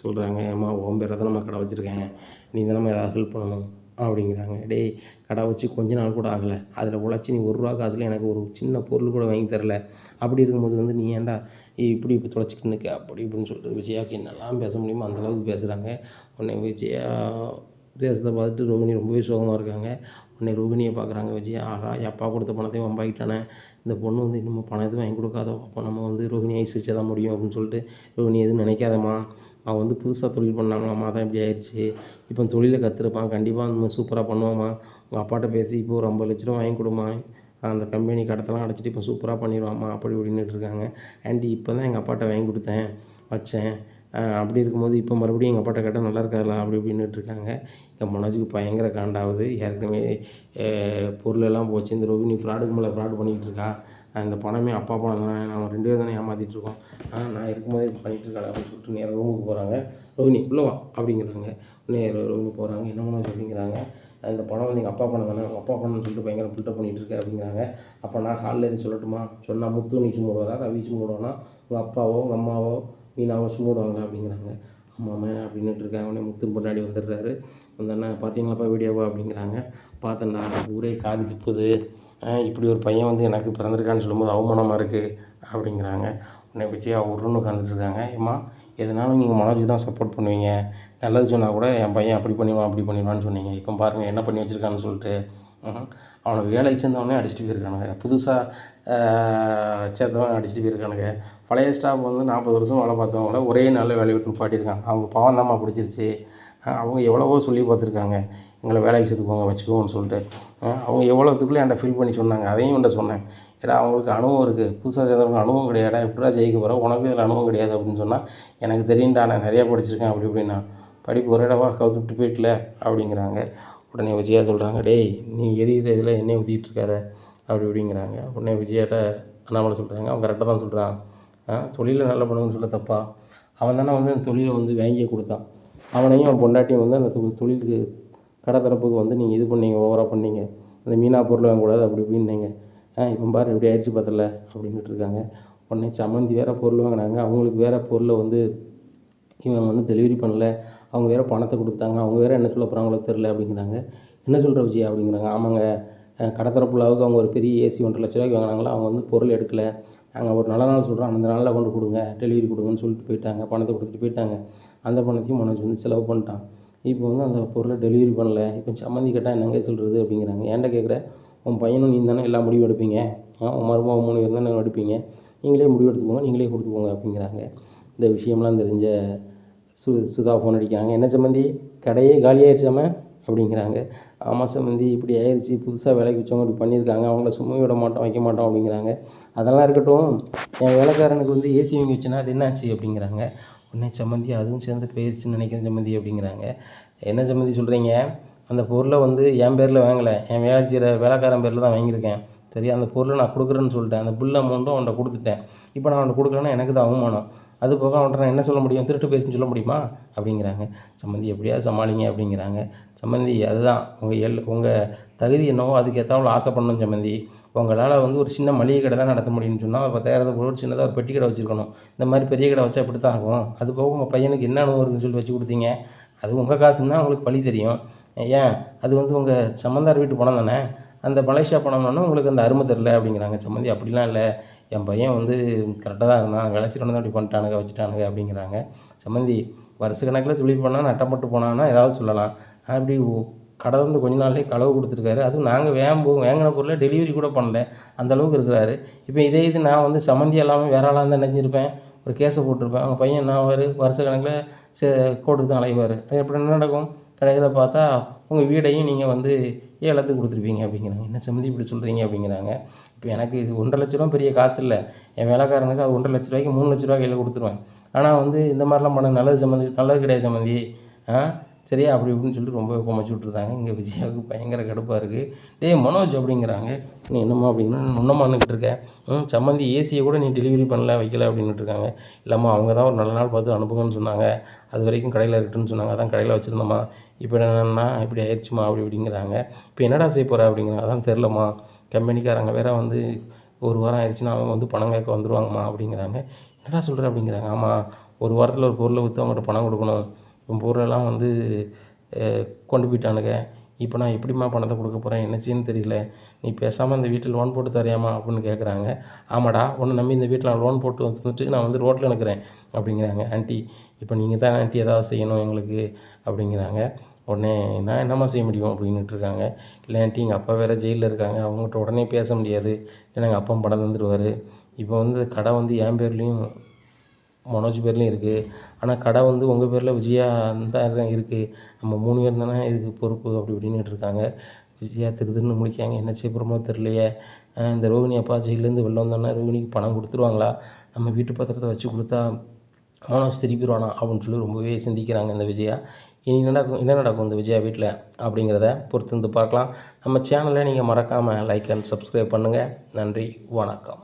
சொல்கிறாங்க, அம்மா உன் பேரை தான் நம்ம கடை வச்சுருக்கேன், நீ தானே ஏதாவது ஹெல்ப் பண்ணணும் அப்படிங்கிறாங்க. டேய் கடை வச்சு கொஞ்ச நாள் கூட ஆகலை, அதில் உழைச்சி நீ ₹1 காசுல எனக்கு ஒரு சின்ன பொருள் கூட வாங்கி தரல, அப்படி இருக்கும்போது வந்து நீ ஏன்டா இப்படி இப்போ தொலைச்சிக்கிட்டு நிற்க அப்படி இப்படின்னு சொல்லிட்டு விஜயாவுக்கு என்னெல்லாம் பேச முடியுமோ அந்தளவுக்கு பேசுகிறாங்க. உடனே விஜயா பேசுகிறத பார்த்துட்டு ரோகிணி ரொம்பவே சோகமாக இருக்காங்க. உடனே ரோகிணியை பார்க்குறாங்க விஜயா, ஆகா அப்பா கொடுத்த பணத்தையும் வம்பாகிட்டானே, இந்த பொண்ணு வந்து இன்னும் பணம் எதுவும் வாங்கி கொடுக்காதோ, அப்போ நம்ம வந்து ரோகிணி ஐஸ் வச்சா தான் முடியும் அப்படின்னு சொல்லிட்டு, ரோகிணி எதுவும் நினைக்காதம்மா, அவன் வந்து புதுசாக தொழில் பண்ணாங்களாம்மா, தான் இப்படி ஆயிடுச்சு, இப்போ தொழிலை கற்றுருப்பான், கண்டிப்பாக அந்த மாதிரி சூப்பராக பண்ணுவாம்மா, உங்கள் அப்பாட்ட பேசி இப்போ ஒரு 50 லட்ச ரூபா வாங்கி கொடுமா, அந்த கம்பெனி கடத்தெல்லாம் அடைச்சிட்டு இப்போ சூப்பராக பண்ணிடுவாம்மா அப்படி இப்படின்னுட்டு இருக்காங்க. ஆண்டி இப்போ தான் எங்கள் அப்பாட்ட வாங்கி கொடுத்தேன் வச்சேன், அப்படி இருக்கும்போது இப்போ மறுபடியும் எங்கள் அப்பாட்ட கேட்டால் நல்லா இருக்காதுல்ல அப்படி இப்படின்னுட்டுருக்காங்க. எங்க மனோஜுக்கு பயங்கர காண்டாகுது. ஏற்கனவே பொருளெல்லாம் போச்சு. இந்த ரோகிணி ஃப்ராடுக்கு மேலே ஃப்ராடு பண்ணிக்கிட்டு இருக்கா. அந்த பணமே அப்பா பணம் தானே, நம்ம 2 பேரும் தானே ஏமாத்திட்டு இருக்கோம். நான் இருக்கும்போதே இப்படி பண்ணிகிட்டு இருக்காளே அப்படின்னு சொல்லிட்டு நேரா ரூமுக்கு போகிறாங்க. ரோகிணி உள்ள வா அப்படிங்கிறாங்க. உடனே ரோகிணி போகிறாங்க. என்ன மனோஜ் அப்படிங்கிறாங்க. இந்த பணம் வந்து எங்கள் அப்பா பணம் தானே, உங்கள் அப்பா பணம்னு சொல்லிட்டு பயங்கர பில்டப் பண்ணிகிட்டு இருக்க அப்படிங்கிறாங்க. அப்போ நான் ஹாலில் எதுவும் சொல்லட்டுமா? சொன்னால் முத்து நீ சும்மா விடுவாரா, ரவி சும்மா விடுவானா, உங்கள் அப்பாவோ உங்கள் அம்மாவோ மீனாவோ சும்மா விடுவாங்களா அப்படிங்கிறாங்க. ஆமாம்மா அப்படின்னுட்டு இருக்காங்க. உடனே முத்து முன்னாடி வந்துடுறாரு. வந்தோடனே பார்த்தீங்களாப்பா வீடியோவா அப்படிங்கிறாங்க. பார்த்தேன்டா ஊரே காரி துப்புது. இப்படி ஒரு பையன் வந்து எனக்கு பிறந்திருக்கான்னு சொல்லும்போது அவமானமாக இருக்குது அப்படிங்கிறாங்க. உடனே விஜயா உருன்னு உட்காந்துட்ருக்காங்க. ஏம்மா எதுனாலும் நீங்கள் மனோஜுக்கு தான் சப்போர்ட் பண்ணுவீங்க. நல்லது சொன்னால் கூட என் பையன் அப்படி பண்ணிடுவான் அப்படி பண்ணிடுவான்னு சொன்னீங்க. இப்போ பாருங்கள் என்ன பண்ணி வச்சுருக்கான்னு சொல்லிட்டு. அவனுக்கு வேலைக்கு சேர்ந்தவொடனே அடிச்சுட்டு போயிருக்கானுங்க. புதுசாக சேர்ந்தவன் அடிச்சுட்டு போயிருக்கானுங்க. பழைய ஸ்டாஃப் வந்து 40 வருஷம் வேலை பார்த்தவங்கள ஒரே நாளில் வேலையை விட்டு நிப்பாட்டியிருக்காங்க. அவங்க பாவம் தான்மா பிடிச்சிருச்சு. அவங்க எவ்வளவோ சொல்லி பார்த்துருக்காங்க, எங்களை வேலைக்கு சேர்த்துக்கோங்க வச்சுக்கோங்கன்னு சொல்லிட்டு. அவங்க எவ்வளோத்துக்குள்ளே என்கிட்ட ஃபீல் பண்ணி சொன்னாங்க. அதையும் என்கிட்ட சொன்னேன். ஏடா அவங்களுக்கு அனுபவம் இருக்குது, புதுசாக சேர்ந்தவங்களுக்கு அனுபவம் கிடையாடா, எப்படிடா ஜெயிக்க போகிற, உனக்கு இதில் அனுபவம் கிடையாது அப்படின்னு சொன்னால், எனக்கு தெரியும்டா நான் நிறையா படிச்சிருக்கேன் அப்படி இப்படின்னா. படிப்பு ஒரே இடவா கவுத்துட்டு போயிட்டல அப்படிங்கிறாங்க. உடனே விஜயா சொல்கிறாங்க, டேய் நீ எரியிற இதில் எண்ணெய் ஊற்றிட்டு இருக்காத அப்படி இப்படிங்கிறாங்க. உடனே விஜயாட்ட அண்ணாமலை சொல்கிறாங்க, அவன் கரெக்டாக தான் சொல்கிறான். தொழிலை நல்லா பண்ணுன்னு சொல்ல தப்பா? அவன் தானே வந்து அந்த தொழிலை வந்து வாங்கியே கொடுத்தான். அவனையும் அவன் பொண்டாட்டியும் வந்து அந்த தொழிலுக்கு கடை திறப்புக்கு வந்து நீங்கள் இது பண்ணீங்க, ஓவராக பண்ணீங்க. அந்த மீனா பொருள் வாங்கக்கூடாது அப்படி இப்படின்னீங்க. இப்போ பாரு எப்படி ஆயிடுச்சு பார்த்தல அப்படின்ட்டு இருக்காங்க. உடனே சம்மந்தி வேறு பொருள் வாங்கினாங்க. அவங்களுக்கு வேறு பொருளை வந்து இவன் வந்து டெலிவரி பண்ணல. அவங்க வேறு பணத்தை கொடுத்தாங்க. அவங்க வேறு என்ன சொல்ல போகிறாங்களோ தெரில அப்படிங்கிறாங்க. என்ன சொல்கிற விஜயா அப்படிங்கிறாங்க. ஆமாங்க, கடை திறப்புலாவுக்கு அவங்க ஒரு பெரிய ஏசி 1,50,000 ரூபாய்க்கு வாங்கினாங்களா. அவங்க வந்து பொருள் எடுக்கலை. நாங்கள் ஒரு நல்ல நாள் சொல்கிறோம், அந்த நாளில் கொண்டு கொடுங்க, டெலிவரி கொடுங்கன்னு சொல்லிட்டு போயிட்டாங்க. பணத்தை கொடுத்துட்டு போயிட்டாங்க. அந்த பணத்தையும் மனோஜ் வந்து செலவு பண்ணிட்டான். இப்போ வந்து அந்த பொருளை டெலிவரி பண்ணல. இப்போ சம்மந்தி கேட்டால் என்னங்க சொல்கிறது அப்படிங்கிறாங்க. ஏன்டா கேட்குற, உன் பையனும் நீ தானே எல்லா முடிவும் எடுப்பீங்க. உன் மருமகன் 3 பேர் தானே எடுப்பீங்க. நீங்களே முடிவு எடுத்துக்கோங்க, நீங்களே கொடுத்துக்கோங்க அப்படிங்கிறாங்க. இந்த விஷயம்லாம் தெரிஞ்ச சுதா ஃபோன் அடிக்கிறாங்க. என்ன சம்மந்தி கடையே காலியாகிடுச்சாம அப்படிங்கிறாங்க. ஆமாம் சம்மந்தி இப்படி ஆயிடுச்சு, புதுசாக வேலைக்கு வச்சவங்க இப்படி பண்ணியிருக்காங்க, அவங்கள சும்மா விட மாட்டோம் வைக்க மாட்டோம் அப்படிங்கிறாங்க. அதெல்லாம் இருக்கட்டும், என் வேலைக்காரனுக்கு வந்து ஏசி வாங்கி வச்சேன்னா அது என்னாச்சு அப்படிங்கிறாங்க. உடனே சம்மந்தி அதுவும் சேர்ந்து போயிடுச்சுன்னு நினைக்கிறேன் சம்மந்தி அப்படிங்கிறாங்க. என்ன சம்மந்தி சொல்கிறீங்க, அந்த பொருளை வந்து என் பேரில் வாங்கலை, என் வேலை செய்கிற வேலைக்காரன் பேரில் தான் வாங்கியிருக்கேன். சரி, அந்த பொருளை நான் கொடுக்குறேன்னு சொல்லிட்டேன், அந்த பில் அமௌண்ட்டும் அவன்கிட்ட கொடுத்துட்டேன். இப்போ நான் அவன்கிட்ட கொடுக்கலன்னா எனக்கு தான் அவமானம். அது போக அவன்கிட்ட நான் என்ன சொல்ல முடியும், திருட்டு பேசுன்னு சொல்ல முடியுமா அப்படிங்கிறாங்க. சம்மந்தி எப்படியாவது சமாளிங்க அப்படிங்கிறாங்க. சம்மந்தி அதுதான் உங்கள் தகுதி என்னவோ அதுக்கு ஏற்றாப்புல ஆசைப்படணும் சம்மந்தி. உங்களால் வந்து ஒரு சின்ன மளிகை கடை தான் நடத்த முடியும்னு சொன்னால் ஒரு 10,000 போட்டு சின்னதாக ஒரு பெட்டி கடை வச்சுருக்கணும். இந்த மாதிரி பெரிய கடை வச்சா இப்படி தான் ஆகும். அது போக உங்கள் பையனுக்கு என்ன அனுபவம் இருக்குன்னு சொல்லி வச்சு கொடுத்தீங்க. அது உங்கள் காசுன்னா உங்களுக்கு வழி தெரியும். ஏன் அது வந்து உங்கள் சம்மந்தார் வீட்டு பணம் தானே, அந்த மலேசியா பணம்னா உங்களுக்கு அந்த அருமை தெரில அப்படிங்கிறாங்க. சம்மந்தி அப்படிலாம் இல்லை, என் பையன் வந்து கரெக்டாக தான் இருந்தான், விளைச்சிட்டு தான் இப்படி பண்ணிட்டானுங்க வச்சுட்டானுங்க அப்படிங்கிறாங்க. சம்மந்தி வருஷ கணக்கில் தொழில் பண்ணால் நட்டப்பட்டு போனான்னா ஏதாவது சொல்லலாம். அப்படி கடை வந்து கொஞ்ச நாள்லேயே களவு கொடுத்துருக்காரு. அதுவும் நாங்கள் வாங்கின பொருளை டெலிவரி கூட பண்ணல, அந்தளவுக்கு இருக்கிறாரு. இப்போ இதே இது நான் வந்து சம்மந்தி எல்லாமே வேற ஆளாக இருந்தால் நினைஞ்சிருப்பேன், ஒரு கேஸை போட்டிருப்பேன். அவங்க பையன் என்ன ஆவார், வருஷ கணக்கில் கோர்ட்டுக்கு தான் அலைவார். அது எப்படி என்ன நடக்கும், கடைசியில் பார்த்தா உங்கள் வீடையும் நீங்கள் வந்து ஏலத்துக்கு கொடுத்துருப்பீங்க அப்படிங்கிறாங்க. என்ன சம்மந்தி இப்படி சொல்கிறீங்க அப்படிங்கிறாங்க. இப்போ எனக்கு இது 1,50,000 ரூபா பெரிய காசு இல்லை, என் வேலைக்காரனுக்கு அது 1,50,000 ரூபாய்க்கு 3,00,000 ரூபா கையில் கொடுத்துருவேன். ஆனால் வந்து இந்த மாதிரிலாம் பண்ண நல்லது சம்மந்தி, நல்லது கிடையாது சம்மந்தி. சரியா அப்படி இப்படின்னு சொல்லிட்டு ரொம்ப குமச்சு விட்ருந்தாங்க. இங்கே விஜயாவுக்கு பயங்கர கடுப்பாக இருக்குது. டேய் மனோஜ் அப்படிங்கிறாங்க. நீ என்னம்மா அப்படின்னா நுண்ணம்மான்னுக்கிட்டு இருக்கேன், சம்மந்தி ஏசியை கூட நீ டெலிவரி பண்ணல வைக்கல அப்படின்னுட்டு இருக்காங்க. இல்லைம்மா அவங்க தான் ஒரு நல்ல நாள் பார்த்து அனுப்புங்கன்னு சொன்னாங்க, அது வரைக்கும் கடையில் இருக்கட்டுன்னு சொன்னாங்க, அதான் கடையில் வச்சுருந்தோம்மா. இப்போ என்னென்னா இப்படி ஆயிடுச்சுமா அப்படி இப்படிங்கிறாங்க. இப்போ என்னடா செய்ய போகிற அப்படிங்கிறாங்க. அதான் தெரிலம்மா, கம்பெனிக்காரங்க வேறு வந்து 1 வாரம் ஆயிடுச்சுன்னா அவங்க வந்து பணம் கேட்க வந்துடுவாங்கம்மா அப்படிங்கிறாங்க. என்னடா சொல்கிற அப்படிங்கிறாங்க. ஆமாம், 1 வாரத்தில் ஒரு பொருளை விற்று அவங்கள்ட்ட பணம் கொடுக்கணும், உன் பொருளெல்லாம் வந்து கொண்டு போயிட்டானுங்க, இப்போ நான் எப்படிம்மா பணத்தை கொடுக்க போகிறேன், என்ன செய்யன்னு தெரியல, நீ பேசாமல் இந்த வீட்டில் லோன் போட்டு தரியாமா அப்படின்னு கேட்குறாங்க. ஆமாடா, உன்னை நம்பி இந்த வீட்டில் நான் லோன் போட்டு வந்துட்டு நான் வந்து ரோட்டில் நிற்கிறேன் அப்படிங்கிறாங்க. ஆண்டி இப்போ நீங்கள் தான் ஆண்டி ஏதாவது செய்யணும் எங்களுக்கு அப்படிங்கிறாங்க. உடனே நான் என்னம்மா செய்ய முடியும் அப்படின்னுட்டு இருக்காங்க. இல்லை ஆண்டி எங்கள் அப்பா வேறு ஜெயிலில் இருக்காங்க, அவங்ககிட்ட உடனே பேச முடியாது, ஏன்னா எங்கள் அப்பா படம் தந்துடுவார். இப்போ வந்து கடை வந்து என் பேர்லேயும் மனோஜ் பேர்லேயும் இருக்குது, ஆனால் கடை வந்து உங்கள் பேரில் விஜயா தான் இருக்குது, நம்ம 3 பேர் தானே இதுக்கு பொறுப்பு அப்படி இப்படின்னுட்டு இருக்காங்க. விஜயா திருதுன்னு முடிக்காங்க. என்ன செய்ய போகிறோமோ தெரியலையே. இந்த ரோகிணி அப்பா ஜெயிலேருந்து வெளில வந்தோன்னா ரோகிணிக்கு பணம் கொடுத்துருவாங்களா, நம்ம வீட்டு பத்திரத்தை வச்சு கொடுத்தா மனோஜ் திருப்பிடுவானா அப்படின்னு சொல்லி ரொம்பவே சிந்திக்கிறாங்க இந்த விஜயா. இனி என்ன நடக்கும் இந்த விஜயா வீட்டில் அப்படிங்கிறத பொறுத்து வந்து பார்க்கலாம். நம்ம சேனலை நீங்கள் மறக்காமல் லைக் அண்ட் சப்ஸ்கிரைப் பண்ணுங்கள். நன்றி, வணக்கம்.